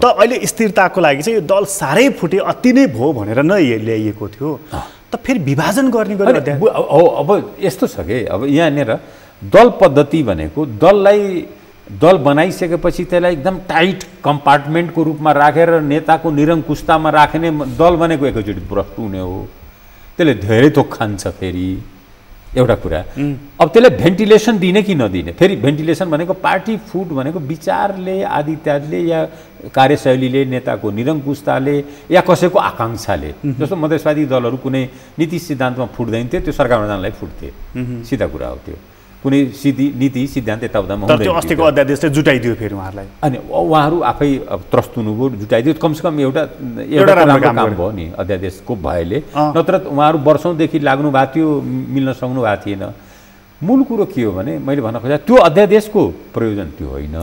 त अहिले स्थिरताको लागि चाहिँ यो दल साह्रै फुटे, अति नै भयो भनेर नै ल्याइएको थियो। त फेरि विभाजन गर्ने गरी अब यस्तो छ कि अब यहाँनिर दल पद्धति भनेको दल बनाइसकेपछि त्यसलाई एकदम टाइट कम्पार्टमेन्टको रूपमा राखेर नेताको निरङ्कुशतामा राख्ने दल भनेको एकैचोटि भ्रष्ट हुने हो। त्यसले धेरै थोक खान्छ फेरि एउटा कुरा। अब त्यसलाई भेन्टिलेसन दिने कि नदिने, फेरि भेन्टिलेसन भनेको पार्टी फुट भनेको विचारले आदि इत्यादिले या कार्यशैलीले नेताको निरङ्कुशताले या कसैको आकाङ्क्षाले, जस्तो मधेसवादी दलहरू कुनै नीति सिद्धान्तमा फुट्दैन थियो, त्यो सरकारमा जानलाई फुट्थे, सिधा कुरा हो त्यो। कुनै नीति सिद्धान्त यताउतामा त्यो अस्तिको अध्यादेशले जुटाइदियो फेरि उहाँहरूलाई, अनि उहाँहरू आफै त्रस्त हुनुभयो, जुटाइदियो, कमसेकम एउटा राम्रो काम भयो नि अध्यादेशको भएले, नत्र उहाँहरू वर्षौँदेखि लाग्नु भएको थियो, मिल्न सक्नु भएको थिएन। मूल कुरो के हो भने मैले भन्न खोजेँ त्यो अध्यादेशको प्रयोजन त्यो होइन,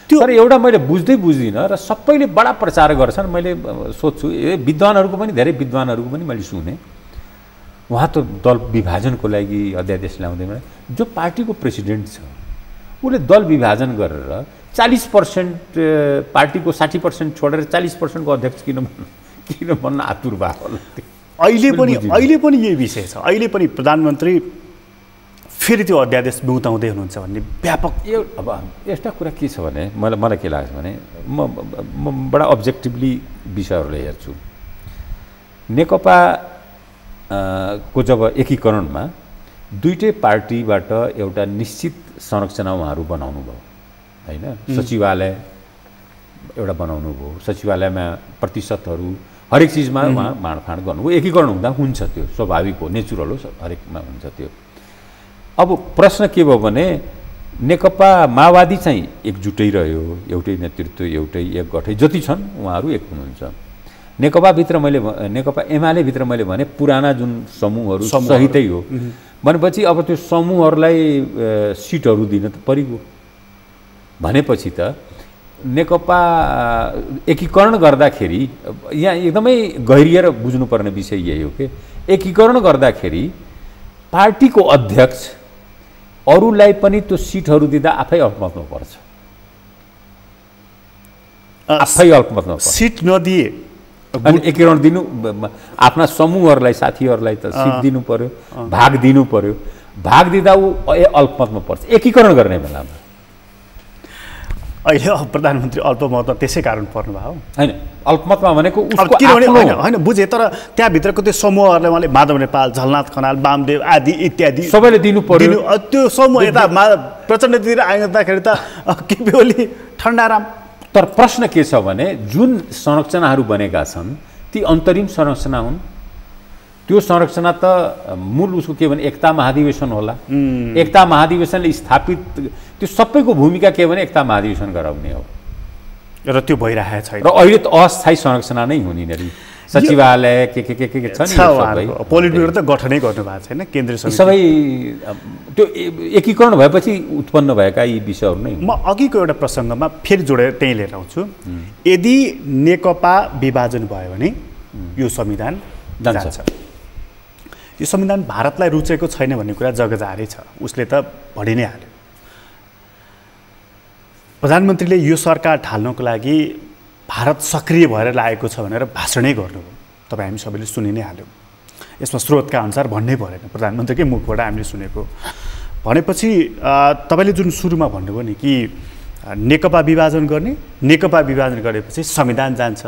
तर एउटा मैले बुझ्दिनँ र सबैले बडा प्रचार गर्छन्। मैले सोध्छु विद्वानहरूको पनि, धेरै विद्वानहरूको पनि मैले सुने, उहाँ त दल विभाजनको लागि अध्यादेश ल्याउँदैन। जो पार्टीको प्रेसिडेन्ट छ उसले दल विभाजन गरेर 40% पार्टीको 60% छोडेर 40% को अध्यक्ष किन भन्न आतुर भएको होला। अहिले पनि यही विषय छ। अहिले पनि प्रधानमन्त्री फेरि त्यो अध्यादेश बिउताउँदै हुनुहुन्छ भन्ने व्यापक। अब यस्ता कुरा के छ भने मलाई के लाग्छ भने म बडा अब्जेक्टिभली विषयहरूलाई हेर्छु। नेकपा को जब एकीकरणमा दुईटै पार्टीबाट एउटा निश्चित संरचना उहाँहरू बनाउनु भयो होइन, सचिवालय एउटा बनाउनु भयो, सचिवालयमा प्रतिशतहरू हरेक चिजमा उहाँ बाँडफाँड गर्नुभयो। एकीकरण हुँदा हुन्छ, त्यो स्वाभाविक हो, नेचुरल हो, हरेकमा हुन्छ त्यो। अब प्रश्न के भयो भने नेकपा माओवादी चाहिँ एकजुटै रह्यो, एउटै नेतृत्व, एउटै एक गठै, जति छन् उहाँहरू एक हुनुहुन्छ। नेकपा एमाले भित्र मैले भने पुराना जुन समूहहरू सहितै हो भनेपछि अब त्यो समूहहरूलाई सिटहरू दिन त परिगयो। भनेपछि त नेकपा एकीकरण गर्दाखेरि यहाँ एकदमै गहिरिएर बुझ्नुपर्ने विषय यही हो कि एकीकरण गर्दाखेरि पार्टीको अध्यक्ष अरूलाई पनि त्यो सिटहरू दिँदा आफै अल्पमतमा पर्छ, आफै अल्पमतमा पर्छ। सिट नदिए अनि एकीकरण दिनु, आफ्ना समूहहरूलाई साथीहरूलाई त सिट दिनु पर्यो, भाग दिनु पर्यो, भाग दिँदा ऊ अल्पमतमा पर्छ एकीकरण गर्ने बेलामा। अहिले प्रधानमन्त्री अल्पमतमा त्यसै कारण पर्नुभयो होइन, अल्पमतमा भनेको किनभने होइन बुझेँ, तर त्यहाँभित्रको त्यो समूहहरूलाई उहाँले माधव नेपाल, झलनाथ खनाल, वामदेव आदि इत्यादि सबैले दिनु पर्यो। त्यो समूह यता प्रचण्डतिर आउँदाखेरि त केपी ओली ठन्डाराम। तर प्रश्न के छ भने जुन संरचनाहरू बनेका छन् ती अन्तरिम संरचना हुन्। त्यो संरचना त मूल उसको के भने एकता महाधिवेशन होला। एकता महाधिवेशनले स्थापित त्यो सबैको भूमिका के भने एकता महाधिवेशन गराउने हो र त्यो भइरहेको छैन। र अहिले त अस्थायी संरचना नै हुने नि, सचिवालय के छ नि, पोलिट ब्युरो त गठनै गर्नु भएको छैन, केन्द्रीय समिति सबै त्यो एकीकरण भएपछि उत्पन्न भएका यी विषयहरू नै। म अघिको एउटा प्रसङ्गमा फेरि जोडेर त्यहीँ लिएर आउँछु। यदि नेकपा विभाजन भयो भने यो संविधान जान्छ। यो संविधान भारतलाई रुचेको छैन भन्ने कुरा जगजाहेरै छ, उसले त भनि नै हाल्यो। प्रधानमन्त्रीले यो सरकार ढाल्नको लागि भारत सक्रिय भएर लागेको छ भनेर भाषणै गर्नुभयो, तपाईँ हामी सबैले सुनि नै हाल्यौँ। यसमा स्रोतका अनुसार भन्नै परेन, प्रधानमन्त्रीकै मुखबाट हामीले सुनेको। भनेपछि तपाईँले जुन सुरुमा भन्नुभयो नि कि नेकपा विभाजन गर्ने, नेकपा विभाजन गरेपछि संविधान जान्छ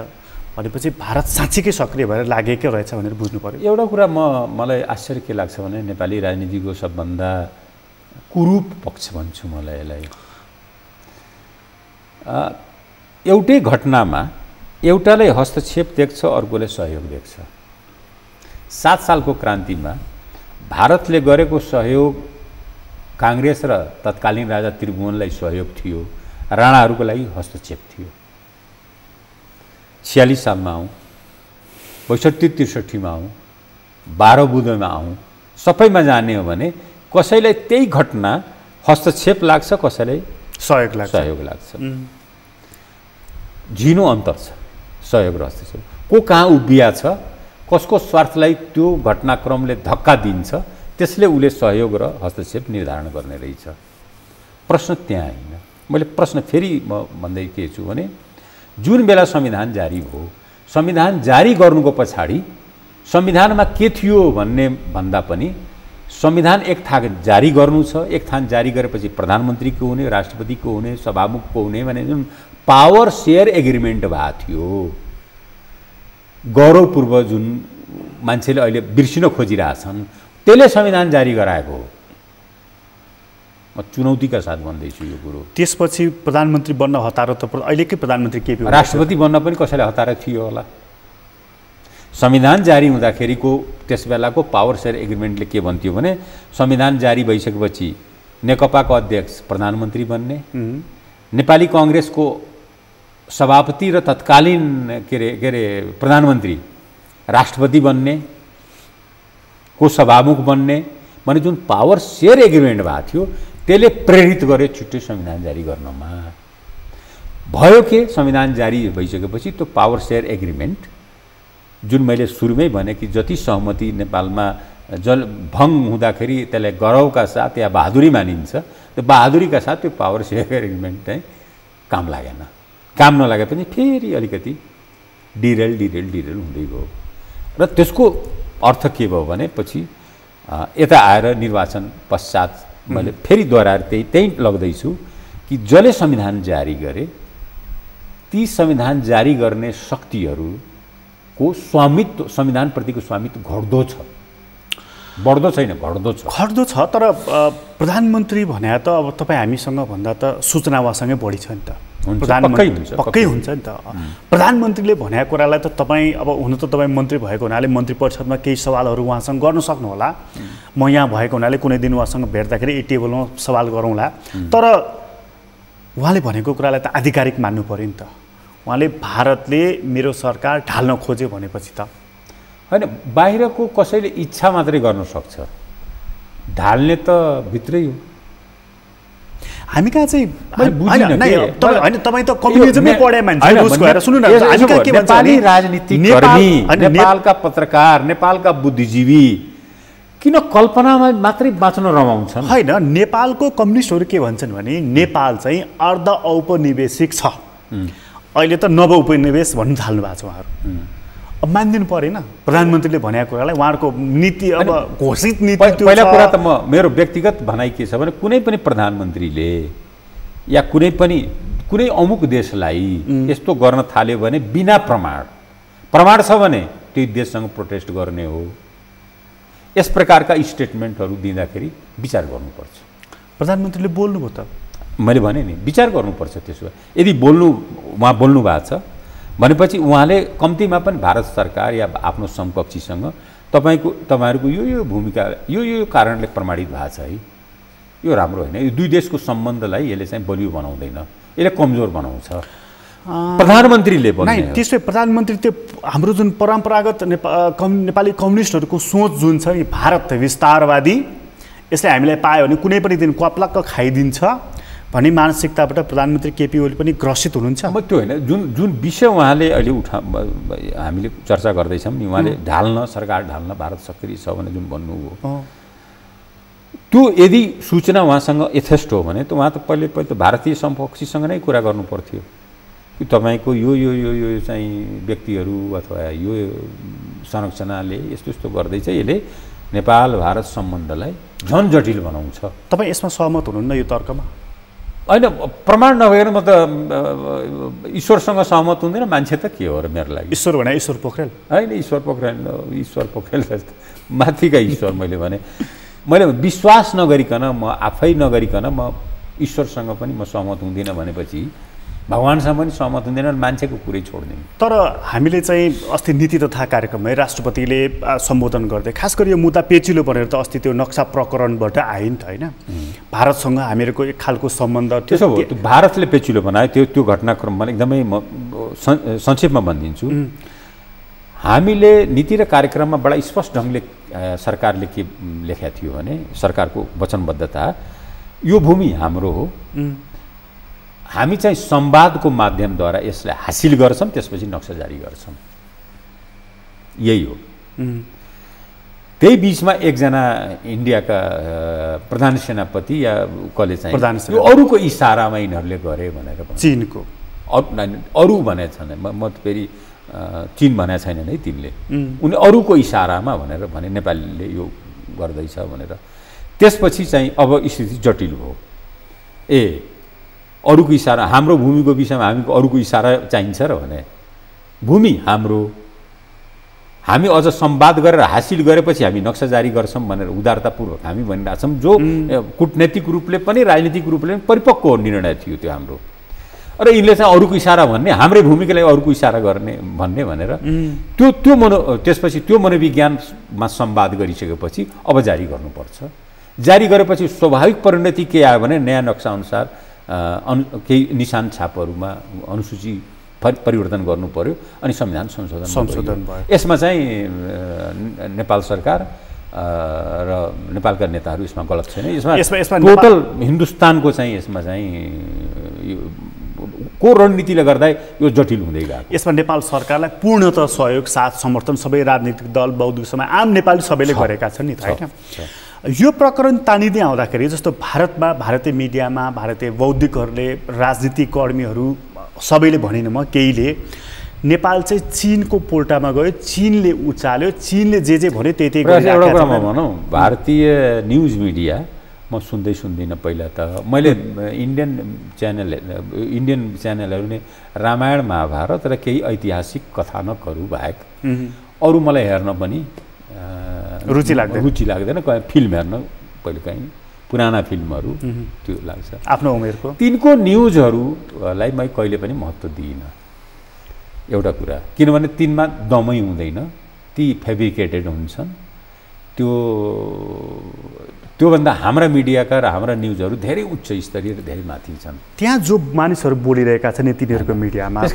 भनेपछि भारत साँच्चीकै सक्रिय भएर लागेकै रहेछ भनेर बुझ्नु पर्यो। एउटा कुरा मलाई आश्चर्य के लाग्छ भने नेपाली राजनीतिको सबभन्दा कुरूप पक्ष भन्छु मलाई यसलाई। एउटै घटनामा एउटाले हस्तक्षेप देख्छ, अर्कोले सहयोग देख्छ। 7 सालको क्रान्तिमा भारतले गरेको सहयोग काङ्ग्रेस र तत्कालीन राजा त्रिभुवनलाई सहयोग थियो, राणाहरूको लागि हस्तक्षेप थियो। 46 सालमा आउँ, 62-63 आउँ, 12 बुधमा आउँ, सबैमा जाने हो भने कसैलाई त्यही घटना हस्तक्षेप लाग्छ, कसैलाई सहयोग लाग्छ। झिनो अन्तर छ सहयोग र हस्तक्षेप। को कहाँ उभिया छ, कसको स्वार्थलाई त्यो घटनाक्रमले धक्का दिन्छ, त्यसले उसले सहयोग र हस्तक्षेप निर्धारण गर्ने रहेछ। प्रश्न त्यहाँ होइन। मैले प्रश्न फेरि म भन्दै के छु भने जुन बेला संविधान जारी भयो, संविधान जारी गर्नुको पछाडि संविधानमा के थियो भन्ने भन्दा पनि संविधान एक थान जारी गर्नु छ, एक थान जारी गरेपछि प्रधानमन्त्रीको हुने, राष्ट्रपतिको हुने, सभामुखको हुने भने जुन पावर सेयर एग्रिमेन्ट भएको थियो, गौरवपूर्व जुन मान्छेले अहिले बिर्सिन खोजिरहेछन्, त्यसले संविधान जारी गराएको हो। म चुनौतीका साथ भन्दैछु यो कुरो। त्यसपछि प्रधानमन्त्री बन्न हतारो त अहिलेकै प्रधानमन्त्री केपी राष्ट्रपति बन्न पनि कसैलाई हतारो थियो होला। संविधान जारी हुँदाखेरिको त्यस बेलाको पावर सेयर एग्रिमेन्टले के भन्थ्यो भने संविधान जारी भइसकेपछि नेकपाको अध्यक्ष प्रधानमन्त्री बन्ने, नेपाली कांग्रेसको सभापति र तत्कालीन के अरे प्रधानमन्त्री राष्ट्रपति बन्ने, को सभामुख बन्ने भने जुन पावर सेयर एग्रिमेन्ट भएको थियो त्यसले प्रेरित गर्यो छुट्टै संविधान जारी गर्नमा। भयो के संविधान जारी भइसकेपछि त्यो पावर सेयर एग्रिमेन्ट जुन मैले सुरुमै भने कि जति सहमति नेपालमा भङ्ग हुँदाखेरि त्यसलाई गौरवका साथ या बहादुरी मानिन्छ, त्यो बहादुरीका साथ त्यो पावर सेयर एग्रिमेन्ट चाहिँ काम लागेन। काम नलागे पनि फेरि अलिकति डिरेल हुँदै गयो र त्यसको अर्थ के भयो भने पछि यता आएर निर्वाचन पश्चात मैले फेरि दोहोऱ्याएर त्यही लग्दैछु कि जसले संविधान जारी गरे ती संविधान जारी गर्ने शक्तिहरूको स्वामित्व, संविधानप्रतिको स्वामित्व घट्दो छ, बढ्दो छैन, घट्दो छ। घट्दो छ। तर प्रधानमन्त्री भने त अब तपाईँ हामीसँग भन्दा त सूचनावासँगै बढी छ नि त। पक्कै हुन्छ नि त। प्रधानमन्त्रीले भनेको कुरालाई त तपाईँ अब हुन त तपाईँ मन्त्री भएको हुनाले मन्त्री परिषदमा केही सवालहरू उहाँसँग गर्न सक्नुहोला। म यहाँ भएको हुनाले कुनै दिन उहाँसँग भेट्दाखेरि यी टेबलमा सवाल गरौँला। तर उहाँले भनेको कुरालाई त आधिकारिक मान्नु पऱ्यो नि त। उहाँले भारतले मेरो सरकार ढाल्न खोज्यो भनेपछि त होइन, बाहिरको कसैले इच्छा मात्रै गर्न सक्छ, ढाल्ने त भित्रै हो। हामी कहाँ चाहिँ होइन, तपाईँ त कम्युनिजमै पढे मान्छे, सुन्नु न, नेपाली राजनीतिकर्मी, नेपालका पत्रकार, नेपालका बुद्धिजीवी किन कल्पनामा मात्रै बाँच्न रमाउँछन्? होइन, नेपालको कम्युनिस्टहरू के भन्छन् भने नेपाल चाहिँ अर्ध औपनिवेशिक छ, अहिले त नव उपनिवेश भन्नु थाल्नु भएको छ उहाँहरू। अब मानिदिनु परेन प्रधानमन्त्रीले भनेको कुरालाई, उहाँहरूको नीति अब घोषित नीति। पहिला कुरा त मेरो व्यक्तिगत भनाइ के छ भने कुनै पनि प्रधानमन्त्रीले या कुनै अमुक देशलाई यस्तो गर्न थाल्यो भने बिना प्रमाण छ भने त्यो देशसँग प्रोटेस्ट गर्ने हो। यस प्रकारका स्टेटमेन्टहरू दिँदाखेरि विचार गर्नुपर्छ। प्रधानमन्त्रीले बोल्नुभयो त, मैले भने नि विचार गर्नुपर्छ। त्यसो यदि उहाँ बोल्नु भएको छ भनेपछि उहाँले कम्तीमा पनि भारत सरकार या आफ्नो समकक्षीसँग तपाईँहरूको यो भूमिका यो कारणले प्रमाणित भएको छ है, यो राम्रो होइन, यो दुई देशको सम्बन्धलाई यसले चाहिँ बलियो बनाउँदैन, यसले कमजोर बनाउँछ। प्रधानमन्त्रीले बोल्ने त्यसै प्रधानमन्त्री त्यो हाम्रो जुन परम्परागत नेपाली कम्युनिस्टहरूको सोच जुन छ नि भारत विस्तारवादी, यसले हामीलाई पायो भने कुनै पनि दिन क्वाप्लक्क खाइदिन्छ भन्ने मानसिकताबाट प्रधानमन्त्री केपी ओली पनि ग्रसित हुनुहुन्छ। अब त्यो होइन, जुन विषय उहाँले अहिले हामीले चर्चा गर्दैछौँ नि, उहाँले सरकार ढाल्न भारत सक्रिय छ भने जुन भन्नुभयो, त्यो यदि सूचना उहाँसँग यथेष्ट हो भने त उहाँ त पहिले त भारतीय समकक्षीसँग नै कुरा गर्नु पर्थ्यो कि तपाईँको यो चाहिँ व्यक्तिहरू अथवा यो संरचनाले यस्तो यस्तो गर्दैछ, यसले नेपाल भारत सम्बन्धलाई झन् जटिल बनाउँछ। तपाईँ यसमा सहमत हुनुहुन्न यो तर्कमा? होइन, प्रमाण नभएर म त ईश्वरसँग सहमत हुँदैन। मान्छे त के हो र मेरो लागि? ईश्वर भने ईश्वर पोखरेल होइन, ईश्वर पोखरेल जस्तो माथिका ईश्वर। मैले विश्वास नगरिकन, म आफै नगरिकन म ईश्वरसँग पनि म सहमत हुँदिनँ भनेपछि भगवान्सँग पनि सहमत हुँदैन, मान्छेको कुरै छोड्दैन। तर हामीले चाहिँ अस्ति नीति तथा कार्यक्रममै राष्ट्रपतिले सम्बोधन गर्दै खास गरी यो मुद्दा पेचिलो बनेर त अस्ति त्यो नक्सा प्रकरणबाट आयो नि त होइन, भारतसँग हामीहरूको एक खालको सम्बन्ध। त्यसो हो, भारतले पेचिलो बनायो त्यो घटनाक्रममा एकदमै म संक्षेपमा भनिदिन्छु। हामीले नीति र कार्यक्रममा बडा स्पष्ट ढङ्गले सरकारले के लेखेको थियो भने सरकारको वचनबद्धता, यो भूमि हाम्रो हो, हामी चाहिँ संवादको माध्यमद्वारा यसलाई हासिल गर्छौँ, त्यसपछि नक्सा जारी गर्छौँ, यही हो। त्यही बिचमा एकजना इन्डियाका प्रधान सेनापति या कसले चाहिँ यो अरूको इसारामा यिनीहरूले गरे भनेर चीनको अरू भनेको छैन, म त फेरि चीन भनेको छैन है तिनले, उनी अरूको इसारामा भनेर भने नेपालीले यो गर्दैछ भनेर। त्यसपछि चाहिँ अब स्थिति जटिल भयो। अरूको इसारा, हाम्रो भूमिको विषयमा हामीको अरूको इसारा चाहिन्छ र भने भूमि हाम्रो, हामी अझ संवाद गरेर हासिल गरेपछि हामी नक्सा जारी गर्छौँ भनेर उदारतापूर्वक हामी भनिरहेछौँ, जो कूटनैतिक रूपले पनि राजनीतिक रूपले पनि परिपक्व निर्णय थियो त्यो हाम्रो। र यिनले चाहिँ अरूको इसारा भन्ने, हाम्रै भूमिकालाई अरूको इसारा गर्ने भन्ने भनेर त्यसपछि त्यो मनोविज्ञानमा संवाद गरिसकेपछि अब जारी गर्नुपर्छ। जारी गरेपछि स्वाभाविक परिणति के आयो भने नयाँ नक्सा अनुसार केही निशान छापहरूमा अनुसूची परिवर्तन गर्नु पर्यो अनि संविधान संशोधन भयो। यसमा चाहिँ नेपाल सरकार र नेपालका नेताहरू यसमा गलत छैन। यसमा टोटल हिन्दुस्तानको चाहिँ यसमा चाहिँ को रणनीतिले गर्दा यो जटिल हुँदै गएको। यसमा नेपाल सरकारलाई पूर्णतः सहयोग साथ समर्थन सबै राजनीतिक दल बौद्धिक समाज आम नेपाली सबैले गरेका छन् नि त हैन। यो प्रकरण तानिँदै आउँदाखेरि जस्तो भारतमा भारतीय मिडियामा भारतीय बौद्धिकहरूले राजनीतिक कर्मीहरू सबैले भनेन म केहीले नेपाल चाहिँ चीनको पोल्टामा गयो, चीनले उचाल्यो, चीनले जे भन्यो त्यही गरिरहेको छ। भनौँ भारतीय न्युज मिडिया म सुन्दिनँ पहिला त मैले इन्डियन च्यानलहरूले रामायण महाभारत र केही ऐतिहासिक कथानकहरू बाहेक अरू मलाई हेर्न पनि रुचि लाग्दैन। फिल्म हेर्न कहिलेकाहीँ पुराना फिल्महरू त्यो लाग्छ आफ्नो उमेरको। तिनको न्युजहरूलाई मैले कहिले पनि महत्त्व दिइनँ एउटा कुरा, किनभने तिनमा दमै हुँदैन, ती फेब्रिकेटेड हुन्छन्। त्योभन्दा हाम्रा मिडियाका र हाम्रा न्युजहरू धेरै उच्च स्तरीय र धेरै माथि छन्। त्यहाँ जो मानिसहरू बोलिरहेका छन् तिनीहरूको मिडियामा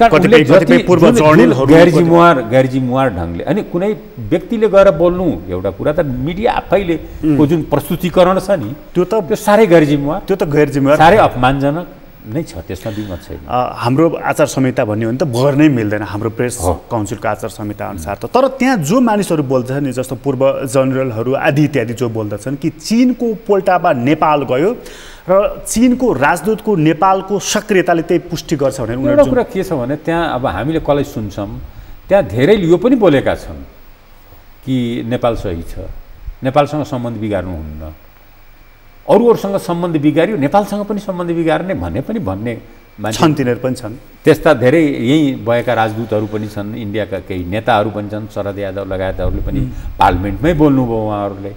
गैरजिम्मेवार ढङ्गले, अनि कुनै व्यक्तिले गएर बोल्नु एउटा कुरा, त मिडिया आफैले को जुन प्रस्तुतिकरण छ नि त्यो साह्रै गैरजिम्मेवार, साह्रै अपमानजनक नै छ, त्यसमा दुईमत छैन। हाम्रो आचार संहिता भन्ने हो भने त भर नै मिल्दैन हाम्रो प्रेस काउन्सिलको आचार संहिता अनुसार त। तर त्यहाँ जो मानिसहरू बोल्दछन् नि, जस्तो पूर्व जनरलहरू आदि इत्यादि जो बोल्दछन् कि चीनको पोल्टामा नेपाल गयो र चीनको राजदूतको नेपालको सक्रियताले त्यही पुष्टि गर्छ भने एउटा कुरा के छ भने त्यहाँ अब हामीले कसलाई सुन्छौँ, त्यहाँ धेरैले यो पनि बोलेका छन् कि नेपाल सही छ, नेपालसँग सम्बन्ध बिगार्नुहुन्न, अरूहरूसँग सम्बन्ध बिगार्यो नेपालसँग पनि सम्बन्ध बिगार्ने भन्ने छन्, तिनीहरू पनि छन्। त्यस्ता धेरै यहीँ भएका राजदूतहरू पनि छन्, इन्डियाका केही नेताहरू पनि छन्, शरद यादव लगायतहरूले पनि पार्लिमेन्टमै बोल्नुभयो उहाँहरूले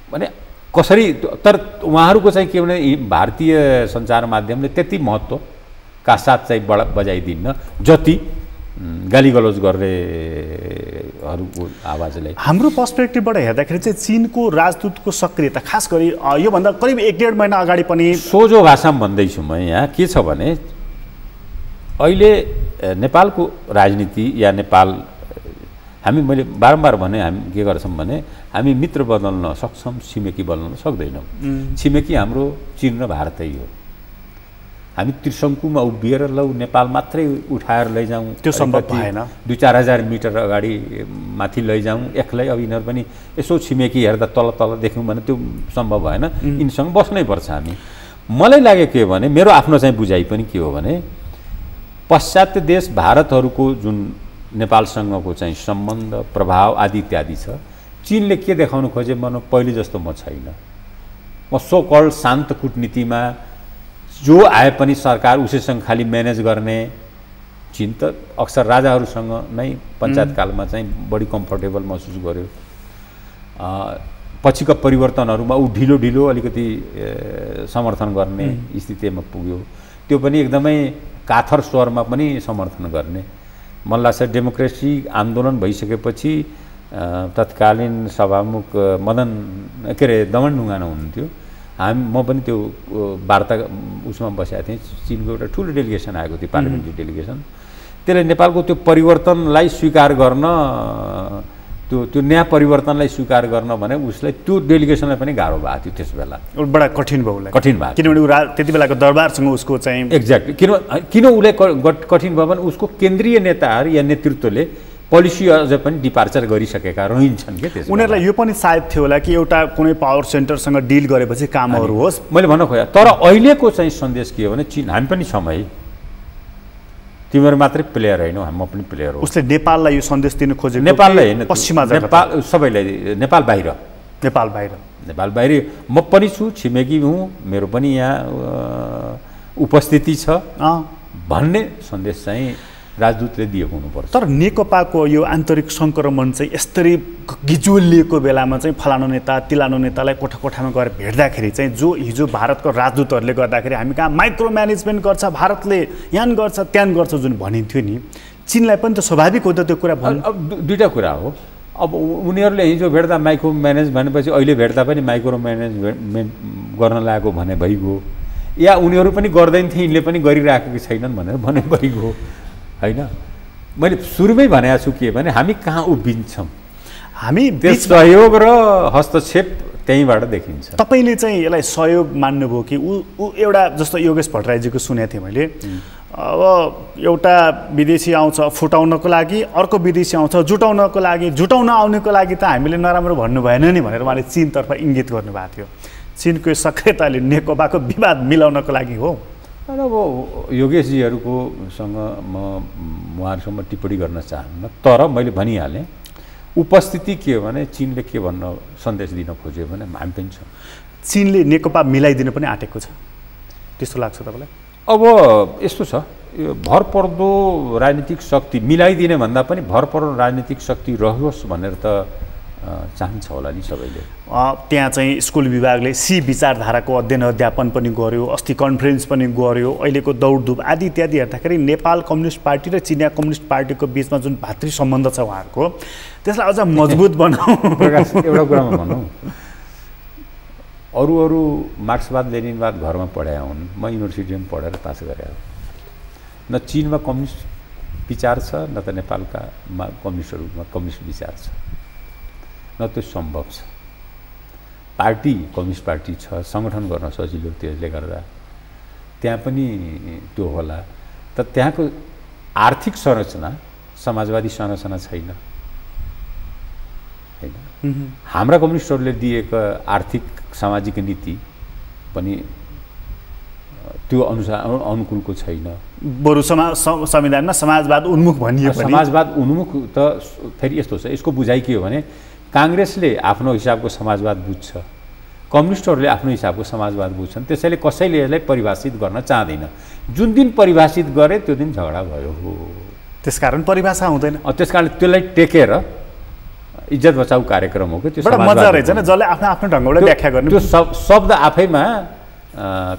भने कसरी। तर उहाँहरूको चाहिँ के भने भारतीय सञ्चार माध्यमले त्यति महत्त्वका साथ चाहिँ बजाइदिन्न जति गालीगलोज गर्नेहरूको आवाजलाई। हाम्रो पर्सपेक्टिभबाट हेर्दाखेरि चाहिँ चीनको राजदूतको सक्रियता खास गरी योभन्दा करिब 1-1.5 महिना अगाडि पनि सोझो भाषामा भन्दैछु म यहाँ के छ भने अहिले नेपालको राजनीति या नेपाल मैले बारम्बार भने हामी के गर्छौँ भने हामी मित्र बदल्न सक्छौँ, छिमेकी बदल्न सक्दैनौँ। छिमेकी हाम्रो चीन र भारतै हो। हामी त्रिशङ्कुमा उभिएर लौ नेपाल मात्रै उठाएर लैजाउँ त्यो सम्भव भएन। 2-4 हजार मिटर अगाडि माथि लैजाउँ एक्लै। अब यिनीहरू पनि यसो छिमेकी हेर्दा तल देख्यौँ भने त्यो सम्भव भएन, यिनीसँग बस्नै पर्छ हामी। मलाई लाग्यो के भने मेरो आफ्नो चाहिँ बुझाइ पनि के हो भने पाश्चात्य देश भारतहरूको जुन नेपालसँगको चाहिँ सम्बन्ध प्रभाव आदि इत्यादि छ, चीनले के देखाउनु खोजे भनौँ पहिले जस्तो म छैन, म सो कल्ड शान्त कूटनीतिमा जो आए पनि सरकार उसैसँग खालि म्यानेज गर्ने। चीन त अक्सर राजाहरूसँग नै पञ्चायतकालमा चाहिँ बढी कम्फर्टेबल महसुस गर्यो। पछिका परिवर्तनहरूमा ऊ ढिलो अलिकति समर्थन गर्ने स्थितिमा पुग्यो। त्यो पनि एकदमै काथर स्वरमा पनि समर्थन गर्ने। मलाई लाग्छ डेमोक्रेसी आन्दोलन भइसकेपछि तत्कालीन सभामुख दमन ढुङ्गाना हुनुहुन्थ्यो, म पनि त्यो वार्ता उसमा बसेको थिएँ। चीनको एउटा ठुलो डेलिगेसन आएको थियो, पार्लिमेन्ट्री डेलिगेसन। त्यसले नेपालको त्यो परिवर्तनलाई स्वीकार गर्न, त्यो नयाँ परिवर्तनलाई स्वीकार गर्न भने उसलाई त्यो डेलिगेसनलाई पनि गाह्रो भएको थियो त्यस बेला। बडा कठिन भयो किनभने त्यति बेलाको दरबारसँग उसको चाहिँ एक्ज्याक्टली किन उसलाई कठिन भयो भने उसको केन्द्रीय नेताहरू या नेतृत्वले पोलिसी अझ पनि डिपार्चर गरिसकेका रहन्छन् के त्यसमा। उनीहरूलाई यो पनि सायद थियो होला कि एउटा कुनै पावर सेन्टरसँग डिल गरेपछि कामहरू होस्। मैले भन्न खोजेँ तर अहिलेको चाहिँ सन्देश के हो भने चीन हामी पनि छौँ है, तिमीहरू मात्रै प्लेयर होइन, म पनि प्लेयर हो। उसले नेपाललाई यो सन्देश दिन खोजेको, नेपाललाई होइन, पश्चिमा नेपाल सबैलाई, नेपाल बाहिर म पनि छु, छिमेकी हुँ, मेरो पनि यहाँ उपस्थिति छ भन्ने सन्देश चाहिँ राजदूतले दिएको हुनुपर्छ। तर नेकपाको यो आन्तरिक सङ्क्रमण चाहिँ यसरी गिजोलिएको बेलामा चाहिँ फलानु नेता तिलानु नेतालाई कोठा कोठामा गएर भेट्दाखेरि चाहिँ जो हिजो भारतको राजदूतहरूले गर्दाखेरि हामी कहाँ माइक्रो म्यानेजमेन्ट गर्छ, भारतले यहाँ गर्छ त्यहाँ गर्छ जुन भनिन्थ्यो नि, चीनलाई पनि त स्वाभाविक हो त त्यो कुरा भन्नु। अब दुईवटा कुरा हो। अब उनीहरूले हिजो भेट्दा माइक्रो म्यानेज भनेपछि अहिले भेट्दा पनि माइक्रो म्यानेजमेन्ट गर्न लागेको भने भइगयो, या उनीहरू पनि गर्दैन थिए यिनले पनि गरिराखेको कि छैनन् भनेर भने भइगयो होइन। मैले सुरुमै भनेको छु के भने हामी कहाँ उभिन्छौँ, हामी सहयोग र हस्तक्षेप त्यहीँबाट देखिन्छ। तपाईँले चाहिँ यसलाई सहयोग मान्नुभयो कि ऊ एउटा जस्तो योगेश भट्टराईजीको सुनेको थिएँ मैले, अब एउटा विदेशी आउँछ फुटाउनको लागि, अर्को विदेशी आउँछ जुटाउनको लागि, जुटाउन आउनेको लागि त हामीले नराम्रो भन्नु भएन नि भनेर उहाँले चीनतर्फ इङ्गित गर्नुभएको थियो। चीनको सक्रियताले नेकपाको विवाद मिलाउनको लागि हो। तर अब योगेशजीहरूकोसँग म उहाँहरूसँग टिप्पणी गर्न चाहन्न, तर मैले भनिहालेँ उपस्थिति के हो भने चीनले के भन्न सन्देश दिन खोज्यो भने हामी पनि छौँ। चीनले नेकपा मिलाइदिन पनि आँटेको छ त्यस्तो लाग्छ तपाईँलाई? अब यस्तो छ, यो भरपर्दो राजनीतिक शक्ति मिलाइदिने भन्दा पनि भरपर्दो राजनीतिक शक्ति रहोस् भनेर त चाहन्छ होला नि सबैले। त्यहाँ चाहिँ स्कुल विभागले सी विचारधाराको अध्ययन अध्यापन पनि गर्यो, अस्ति कन्फरेन्स पनि गर्यो, अहिलेको दौडधुप आदि इत्यादि हेर्दाखेरि नेपाल कम्युनिस्ट पार्टी र चिनिया कम्युनिस्ट पार्टीको बिचमा जुन भातृ सम्बन्ध छ उहाँहरूको त्यसलाई अझ मजबुत बनाऊ। एउटा कुरामा भनौँ, अरू मार्क्सवाद लेनिनवाद घरमा पढाए हुन्, म युनिभर्सिटीमा पढेर पास गरेँ। न चिनमा कम्युनिस्ट विचार छ न त नेपालका कम्युनिस्टहरूमा कम्युनिस्ट विचार छ, न त्यो सम्भव छ। पार्टी कम्युनिस्ट पार्टी छ, सङ्गठन गर्न सजिलो, त्यसले गर्दा त्यहाँ पनि त्यो होला। त त्यहाँको आर्थिक संरचना समाजवादी संरचना छैन होइन। हाम्रा कम्युनिस्टहरूले दिएको आर्थिक सामाजिक नीति पनि त्यो अनुकूलको छैन। बरु संविधानमा समाजवाद उन्मुख भनियो। समाजवाद उन्मुख त फेरि यस्तो छ, यसको बुझाइ के हो भने काङ्ग्रेसले आफ्नो हिसाबको समाजवाद बुझ्छ, कम्युनिस्टहरूले आफ्नो हिसाबको समाजवाद बुझ्छन्, त्यसैले कसैले यसलाई परिभाषित गर्न चाहँदैन। जुन दिन परिभाषित गरे त्यो दिन झगडा भयो हो, त्यसकारण परिभाषा हुँदैन। त्यसकारण त्यसलाई टेकेर इज्जत बचाउ कार्यक्रम हो कि त्यो मजा रहेछ नि, जसले आफ्नो आफ्नो ढङ्गबाट व्याख्या गर्ने। त्यो शब्द आफैमा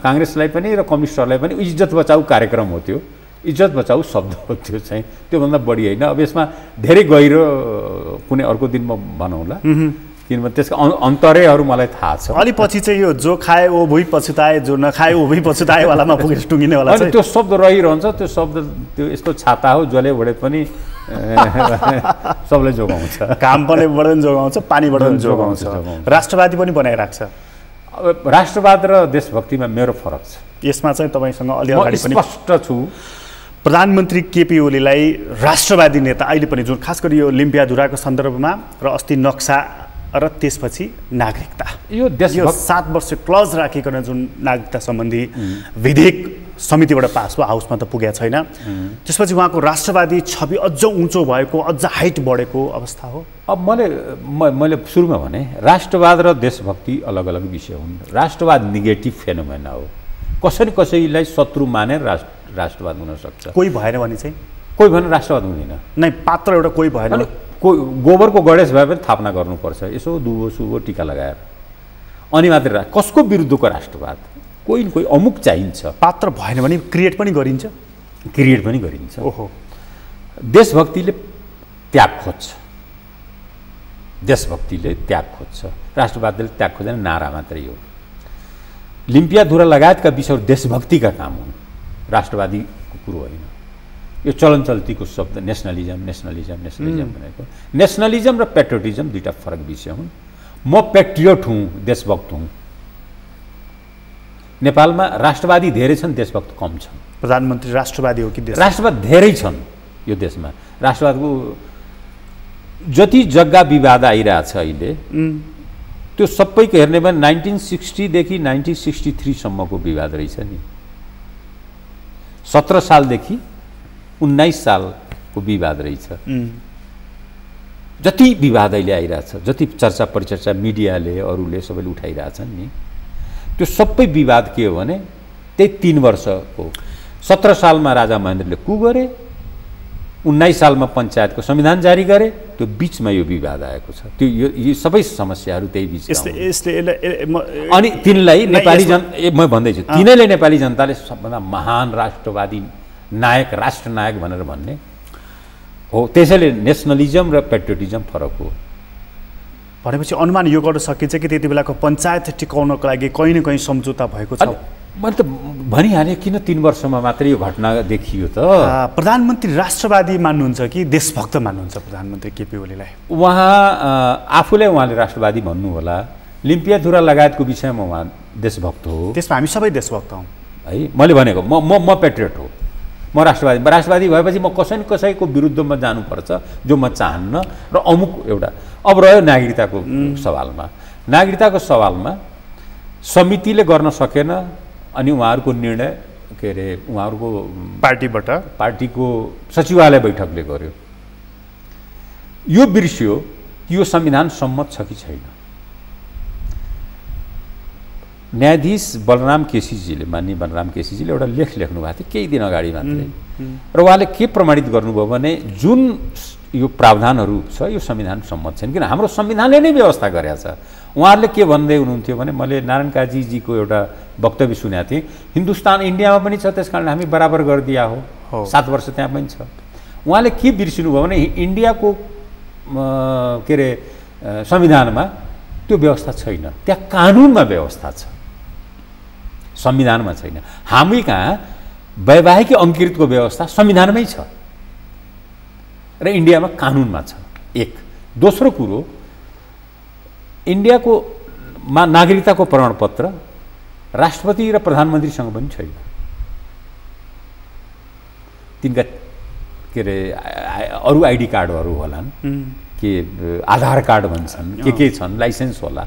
काङ्ग्रेसलाई पनि र कम्युनिस्टहरूलाई पनि इज्जत बचाउ कार्यक्रम हो, त्यो इज्जत बचाउ शब्द हो, त्यो चाहिँ त्योभन्दा बढी होइन। अब यसमा धेरै गहिरो कुनै अर्को दिन म भनौँला, किनभने त्यसका अन्तरहरू मलाई थाहा छ। अलि पछि चाहिँ यो जो खाए ओ भुइँ पछुताए, जो नखाए ओ भुइँ पछुताएवालामा पुगेर टुङ्गिनेवाला चाहिँ त्यो शब्द रहिरहन्छ। त्यो शब्द त्यो यस्तो छाता हो जसले बढे पनि सबलाई जोगाउँछ, काम पनि बढ्दैन जोगाउँछ, पानीबाट पनि जोगाउँछ, राष्ट्रवादी पनि बनाइराख्छ। अब राष्ट्रवाद र देशभक्तिमा मेरो फरक छ, यसमा चाहिँ तपाईँसँग अलि अगाडि पनि स्पष्ट छु। प्रधानमन्त्री केपी ओलीलाई राष्ट्रवादी नेता अहिले पनि जुन खास गरी यो लिम्पियाधुराको सन्दर्भमा र अस्ति नक्सा र त्यसपछि नागरिकता, यो 7 वर्ष क्लज राखिकन जुन नागरिकता सम्बन्धी विधेयक समितिबाट पास भयो, हाउसमा त पुगेको छैन, त्यसपछि उहाँको राष्ट्रवादी छवि अझ उँचो भएको, अझ हाइट बढेको अवस्था हो। अब मैले सुरुमा भने राष्ट्रवाद र देशभक्ति अलग अलग विषय हुन्। राष्ट्रवाद नेगेटिभ फेनोमेना हो, कसैलाई शत्रु मानेर राष्ट्रवाद हुन सक्छ, कोही भएन भने चाहिँ कोही भने राष्ट्रवाद हुँदैन। नै पात्र एउटा कोही भएन, कोही गोबरको गणेश भए पनि थापना गर्नुपर्छ, यसो दुबो सुबो टिका लगाएर, अनि मात्रै कसको विरुद्धको राष्ट्रवाद, कोही न कोही अमुक चाहिन्छ। पात्र भएन भने क्रिएट पनि गरिन्छ, ओहो। देशभक्तिले त्याग खोज्छ, राष्ट्रवादले त्याग खोज्दैन, नारा मात्रै हो। लिम्पियाधुरा लगायतका विषयहरू देशभक्तिका काम हुन्, राष्ट्रवादीको कुरो होइन। यो चलन चल्तीको शब्द नेसनलिजम भनेको, नेसनलिजम र पेट्रियोटिजम दुईवटा फरक विषय हुन्। म पेट्रियोट हुँ, देशभक्त हुँ। नेपालमा राष्ट्रवादी धेरै छन्, देशभक्त कम छन्। प्रधानमन्त्री राष्ट्रवादी हो कि राष्ट्रवाद धेरै छन् यो देशमा। राष्ट्रवादको जति जग्गा विवाद आइरहेछ अहिले, त्यो सबैको हेर्ने भने 1960 देखि 1963 सम्मको विवाद रहेछ नि। 17 सालदेखि 19 सालको विवाद रहेछ। जति विवाद अहिले आइरहेछ, जति चर्चा परिचर्चा मिडियाले अरूले सबैले उठाइरहेछन् नि, त्यो सबै विवाद के हो भने त्यही 3 वर्षको 17 सालमा राजा महेन्द्रले कु गरे, 19 सालमा पञ्चायतको संविधान जारी गरे, त्यो बिचमा यो विवाद आएको छ। त्यो यो सबै समस्याहरू त्यही बिच। अनि तिनलाई नेपाली म भन्दैछु, तिनैले नेपाली जनताले सबभन्दा महान राष्ट्रवादी नायक, राष्ट्रनायक भनेर भन्ने हो। त्यसैले नेसनलिजम र पेट्रियोटिजम फरक हो। भनेपछि अनुमान यो गर्न सकिन्छ कि त्यति बेलाको पञ्चायत टिकाउनको लागि कहीँ न कहीँ सम्झौता भएको छ। मैले त भनिहालेँ, किन 3 वर्षमा मात्रै यो घटना देखियो त? प्रधानमन्त्री राष्ट्रवादी मान्नुहुन्छ कि देशभक्त मान्नुहुन्छ प्रधानमन्त्री केपी ओलीलाई? उहाँले राष्ट्रवादी भन्नु होला। लिम्पियाधुरा लगायतको विषयमा उहाँ देशभक्त हो। त्यसमा हामी सबै देशभक्त हौँ है। मैले भनेको म पेट्रियट हो, म राष्ट्रवादी भएपछि म कसैको विरुद्धमा जानुपर्छ जो म चाहन्न र अमुक एउटा। अब रह्यो नागरिकताको सवालमा समितिले गर्न सकेन, अनि उहाँहरूको निर्णय के अरे उहाँहरूको पार्टीको सचिवालय बैठकले गर्यो। यो बिर्सियो कि यो संविधान सम्मत छ कि छैन। न्यायाधीश माननीय बलराम केसीजीले एउटा लेख लेख्नु भएको थियो केही दिन अगाडि मात्रै, र उहाँले के प्रमाणित गर्नुभयो भने जुन यो प्रावधानहरू छ यो संविधान सम्मत छैन, किन हाम्रो संविधानले नै व्यवस्था गरेको छ। उहाँहरूले के भन्दै हुनुहुन्थ्यो भने, मैले नारायण काजीजीको एउटा वक्तव्य सुनेको थिएँ, हिन्दुस्तान इन्डियामा पनि छ, त्यस कारण हामी बराबर गरिदिया हो, 7 वर्ष त्यहाँ पनि छ। उहाँले के बिर्सिनुभयो भने इन्डियाको के अरे संविधानमा त्यो व्यवस्था छैन, त्यहाँ कानुनमा व्यवस्था छ, संविधानमा छैन। हामी कहाँ वैवाहिक अङ्कृतको व्यवस्था संविधानमै छ र इन्डियामा कानुनमा छ। एक दोस्रो कुरो, इन्डियाको नागरिकताको प्रमाणपत्र राष्ट्रपति र प्रधानमन्त्रीसँग पनि छैन। तिनका के अरे अरू आइडी कार्डहरू होलान्, के आधार कार्ड भन्छन्, के छन्, लाइसेन्स होला,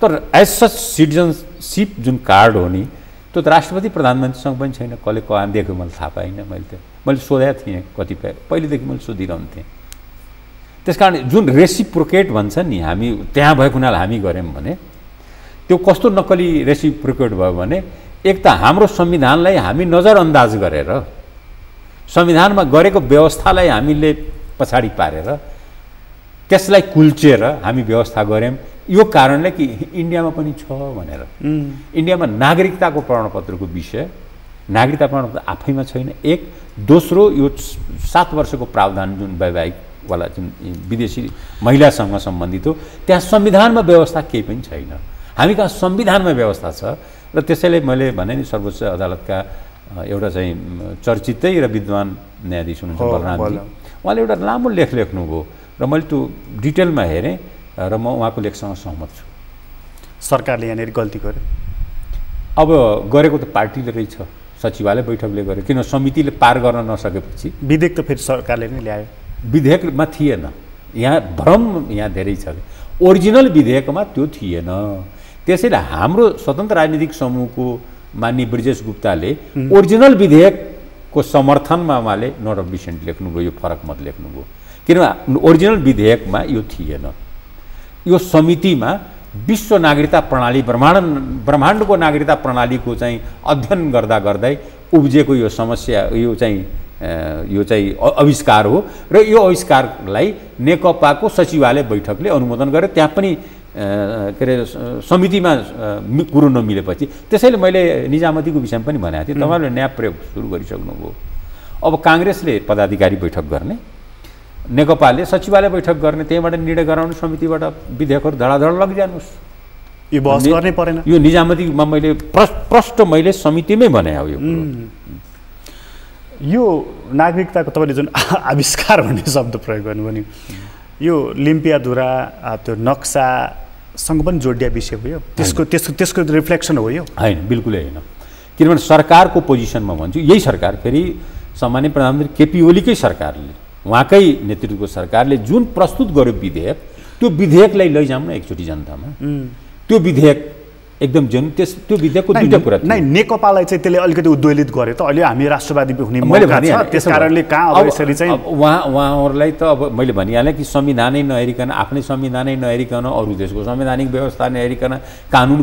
तर एज सच सिटिजनसिप जुन कार्ड हो नि त्यो त राष्ट्रपति प्रधानमन्त्रीसँग पनि छैन। कसले कहाँ दिएको मैले थाहा पाइनँ। मैले सोधेको थिएँ कतिपय, पहिलेदेखि मैले सोधिरहन्थेँ। त्यस कारण जुन रेसिप्रोकेट भन्छ नि, हामी त्यहाँ भएको हुनाले हामी गऱ्यौँ भने त्यो कस्तो नक्कली रेसिप्रोकेट भयो भने, एक त हाम्रो संविधानलाई हामी नजरअन्दाज गरेर, संविधानमा गरेको व्यवस्थालाई हामीले पछाडि पारेर त्यसलाई कुल्चेर हामी व्यवस्था गऱ्यौँ। यो कारणले कि इन्डियामा पनि छ भनेर। इन्डियामा नागरिकताको प्रमाणपत्रको विषय, नागरिकता प्रमाणपत्र आफैमा छैन। एक दोस्रो, यो 7 वर्षको प्रावधान जुन वैवाहिकवाला जुन विदेशी महिलासँग सम्बन्धित हो, त्यहाँ संविधानमा व्यवस्था केही पनि छैन। हामी कहाँ संविधानमा व्यवस्था छ। र त्यसैले मैले भने नि, सर्वोच्च अदालतका एउटा चाहिँ चर्चितै र विद्वान न्यायाधीश हुनुहुन्छ बलरामजी, उहाँले एउटा लामो लेख लेख्नुभयो र मैले त्यो डिटेलमा हेरेँ र म उहाँको लेखसँग सहमत छु। सरकारले यहाँनिर गल्ती गर्यो। अब गरेको त पार्टीले रहेछ, सचिवालय बैठकले गर्यो, किन समितिले पार गर्न नसकेपछि। विधेयक त फेरि सरकारले नै ल्यायो। विधेयकमा थिएन, यहाँ भ्रम यहाँ धेरै छ। ओरिजिनल विधेयकमा त्यो थिएन। त्यसैले हाम्रो स्वतन्त्र राजनीतिक समूहको माननीय ब्रिजेश गुप्ताले ओरिजिनल विधेयकको समर्थनमा उहाँले नोट अफ डिसेन्ट लेख्नुभयो, यो फरक मत लेख्नुभयो। किनभने ओरिजिनल विधेयकमा यो थिएन। यो समितिमा विश्व नागरिकता प्रणाली, ब्रह्माण्डको नागरिकता प्रणालीको चाहिँ अध्ययन गर्दा गर्दै उब्जेको यो समस्या, यो चाहिँ आविष्कार हो र यो आविष्कारलाई नेकपाको सचिवालय बैठकले अनुमोदन गर्यो। त्यहाँ पनि के अरे समितिमा कुरो नमिलेपछि, त्यसैले मैले निजामतीको विषयमा पनि भनेको थिएँ, तपाईँहरूले न्याय प्रयोग सुरु गरिसक्नुभयो। अब काङ्ग्रेसले पदाधिकारी बैठक गर्ने, नेकपाले सचिवालय बैठक गर्ने, त्यहीँबाट निर्णय गराउने, समितिबाट विधेयकहरू धडाधड लगिजानुहोस्। यो बहस गर्नै परेन। यो निजामतीमा मैले प्रष्ट मैले समितिमै भने हो। यो नागरिकताको तपाईँले जुन आविष्कार भन्ने शब्द प्रयोग गर्नुभयो नि, यो लिम्पियाधुरा त्यो नक्सासँग पनि जोडिया विषय हो। यो त्यसको रिफ्लेक्सन हो यो? होइन, बिल्कुलै होइन। किनभने सरकारको पोजिसनमा भन्छु, यही सरकार, फेरि सामान्य प्रधानमन्त्री केपी ओलीकै सरकारले, उहाँकै नेतृत्वको सरकारले जुन प्रस्तुत गर्यो विधेयक, त्यो विधेयकलाई लैजाउँ न एकचोटि जनतामा। त्यो विधेयक एकदम त्यो विधेयकको दुईटा कुरा नै, नेकपालाई चाहिँ त्यसले अलिकति उद्वेलित गर्यो त। अहिले हामी राष्ट्रवादी हुने मौका छ, त्यस कारणले कहाँ अब यसरी चाहिँ उहाँहरूलाई त अब मैले भनिहालेँ कि संविधानै नहेरिकन, आफ्नै संविधानै नहेरिकन, अरू देशको संवैधानिक व्यवस्था नहेरिकन, कानुन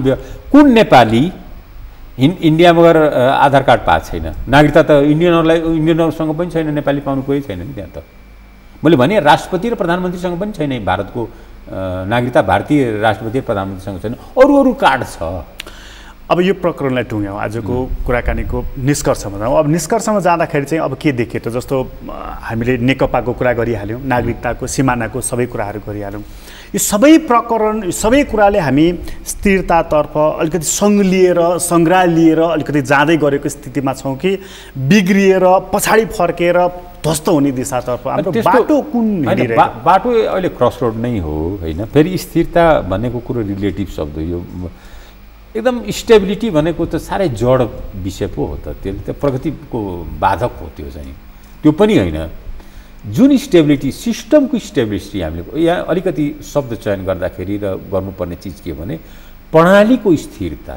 कुन नेपाली इन्डियामा गएर आधार कार्ड पाएको छैन, नागरिकता त इन्डियनहरूसँग पनि छैन, नेपाली पाउनु कोही छैन नि त्यहाँ त। मैले भने राष्ट्रपति र प्रधानमन्त्रीसँग पनि छैन, भारतको नागरिकता भारतीय राष्ट्रपति र प्रधानमन्त्रीसँग छैन, अरू कार्ड छ। अब यो प्रकरणलाई टुङ्ग्यौँ, आजको कुराकानीको निष्कर्षमा जाउँ। अब निष्कर्षमा जाँदाखेरि चाहिँ अब के देखियो त, जस्तो हामीले नेकपाको कुरा गरिहाल्यौँ, नागरिकताको सिमानाको सबै कुराहरू गरिहाल्यौँ। यो सबै प्रकरण, सबै कुराले हामी स्थिरतातर्फ अलिकति सङ्ग्रह लिएर अलिकति जाँदै गरेको स्थितिमा छौँ कि बिग्रिएर पछाडि फर्केर ध्वस्त हुने दिशातर्फ हाम्रो बाटो कुन हिँडिरहेको? बाटो अहिले क्रस रोड नै हो होइन। फेरि स्थिरता भनेको कुरो रिलेटिभ शब्द, यो एकदम स्टेबिलिटी भनेको त साह्रै जड विषय पो हो त, त्यसले त प्रगतिको बाधक हो। त्यो चाहिँ त्यो पनि होइन। जुन स्टेबिलिटी, सिस्टमको स्टेबिलिटी हामीले यहाँ अलिकति शब्द चयन गर्दाखेरि र गर्नुपर्ने चिज के हो भने प्रणालीको स्थिरता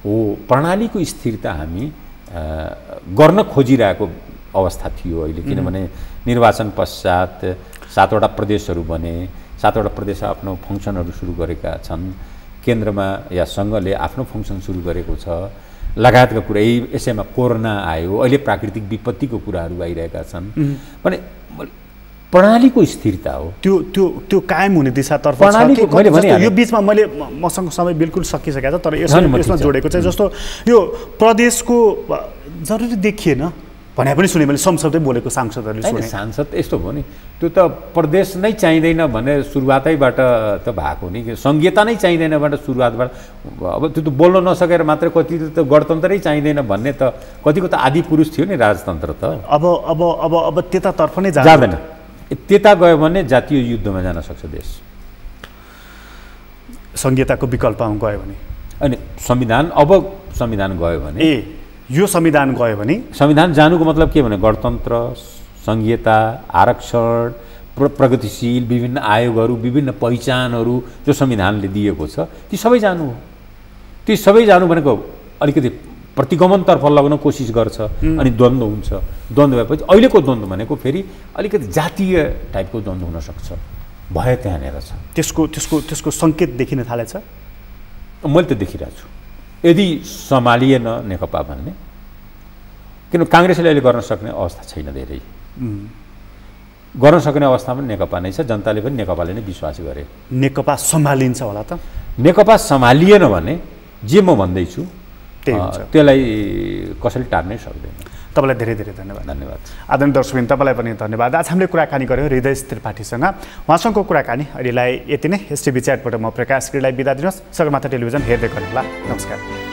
हो। प्रणालीको स्थिरता हामी गर्न खोजिरहेको अवस्था थियो अहिले, किनभने निर्वाचन पश्चात 7वटा प्रदेशहरू बने, 7वटा प्रदेश आफ्नो फङ्सनहरू सुरु गरेका छन्, केन्द्रमा या सङ्घले आफ्नो फङ्सन सुरु गरेको छ, लगायतका कुरा। यसैमा कोरोना आयो, अहिले प्राकृतिक विपत्तिको कुराहरू आइरहेका छन् भने प्रणालीको स्थिरता हो। त्यो कायम हुने दिशातर्फ यो बिचमा मसँग समय बिल्कुल सकिसकेको छ, तर यसमा जोडेको चाहिँ जस्तो यो प्रदेशको जरुरी देखिएन भने पनि सुने, मैले संसदमै बोलेको सांसदहरूले सुने। सांसद यस्तो भयो नि, त्यो त प्रदेश नै चाहिँदैन भने सुरुवातैबाट त भएको नि, संघीयता नै चाहिँदैनबाट सुरुवातबाट। अब त्यो त बोल्न नसकेर मात्रै कति त गणतन्त्रै चाहिँदैन भन्ने त कतिको त आदि पुरुष थियो नि राजतन्त्र त। अब त्यतातर्फ नै जाँदैन। त्यता गयो भने जातीय युद्धमा जान सक्छ देश, संघीयताको विकल्पमा गयो भने। अनि संविधान गयो भने यो संविधान गयो भने, संविधान जानुको मतलब के भने गणतन्त्र, संघीयता, आरक्षण, प्रगतिशील विभिन्न आयोगहरू, विभिन्न पहिचानहरू जो संविधानले दिएको छ ती सबै जानु हो। ती सबै जानु भनेको अलिकति प्रतिगमनतर्फ लग्न कोसिस गर्छ, अनि द्वन्द्व हुन्छ। द्वन्द्व भएपछि अहिलेको द्वन्द्व भनेको फेरि अलिकति जातीय टाइपको द्वन्द्व हुनसक्छ, भय त्यहाँनिर छ। त्यसको सङ्केत देखिन थालेछ, मैले त देखिरहेको छु। यदि सम्हालिएन नेकपा भन्ने, किन काङ्ग्रेसले अहिले गर्न सक्ने अवस्था छैन, धेरै गर्न सक्ने अवस्था पनि नेकपा नै छ, जनताले पनि नेकपाले नै विश्वास गरे। नेकपा सम्हालिन्छ होला त? नेकपा सम्हालिएन भने जे म भन्दैछु त्यसलाई कसैले टार्नै सक्दैन। तपाईँलाई धेरै धेरै धन्यवाद। आदरणीय दर्शकबिन, तपाईँलाई पनि धन्यवाद। आज हामीले कुराकानी गऱ्यौँ हृदय त्रिपाठीसँग। उहाँसँगको कुराकानी अहिलेलाई यति नै। एसटिभी च्याटबाट म प्रकाश गिरीलाई बिदा दिनुहोस्। सगरमाथा टेलिभिजन हेर्दै गर्नुहोला। नमस्कार।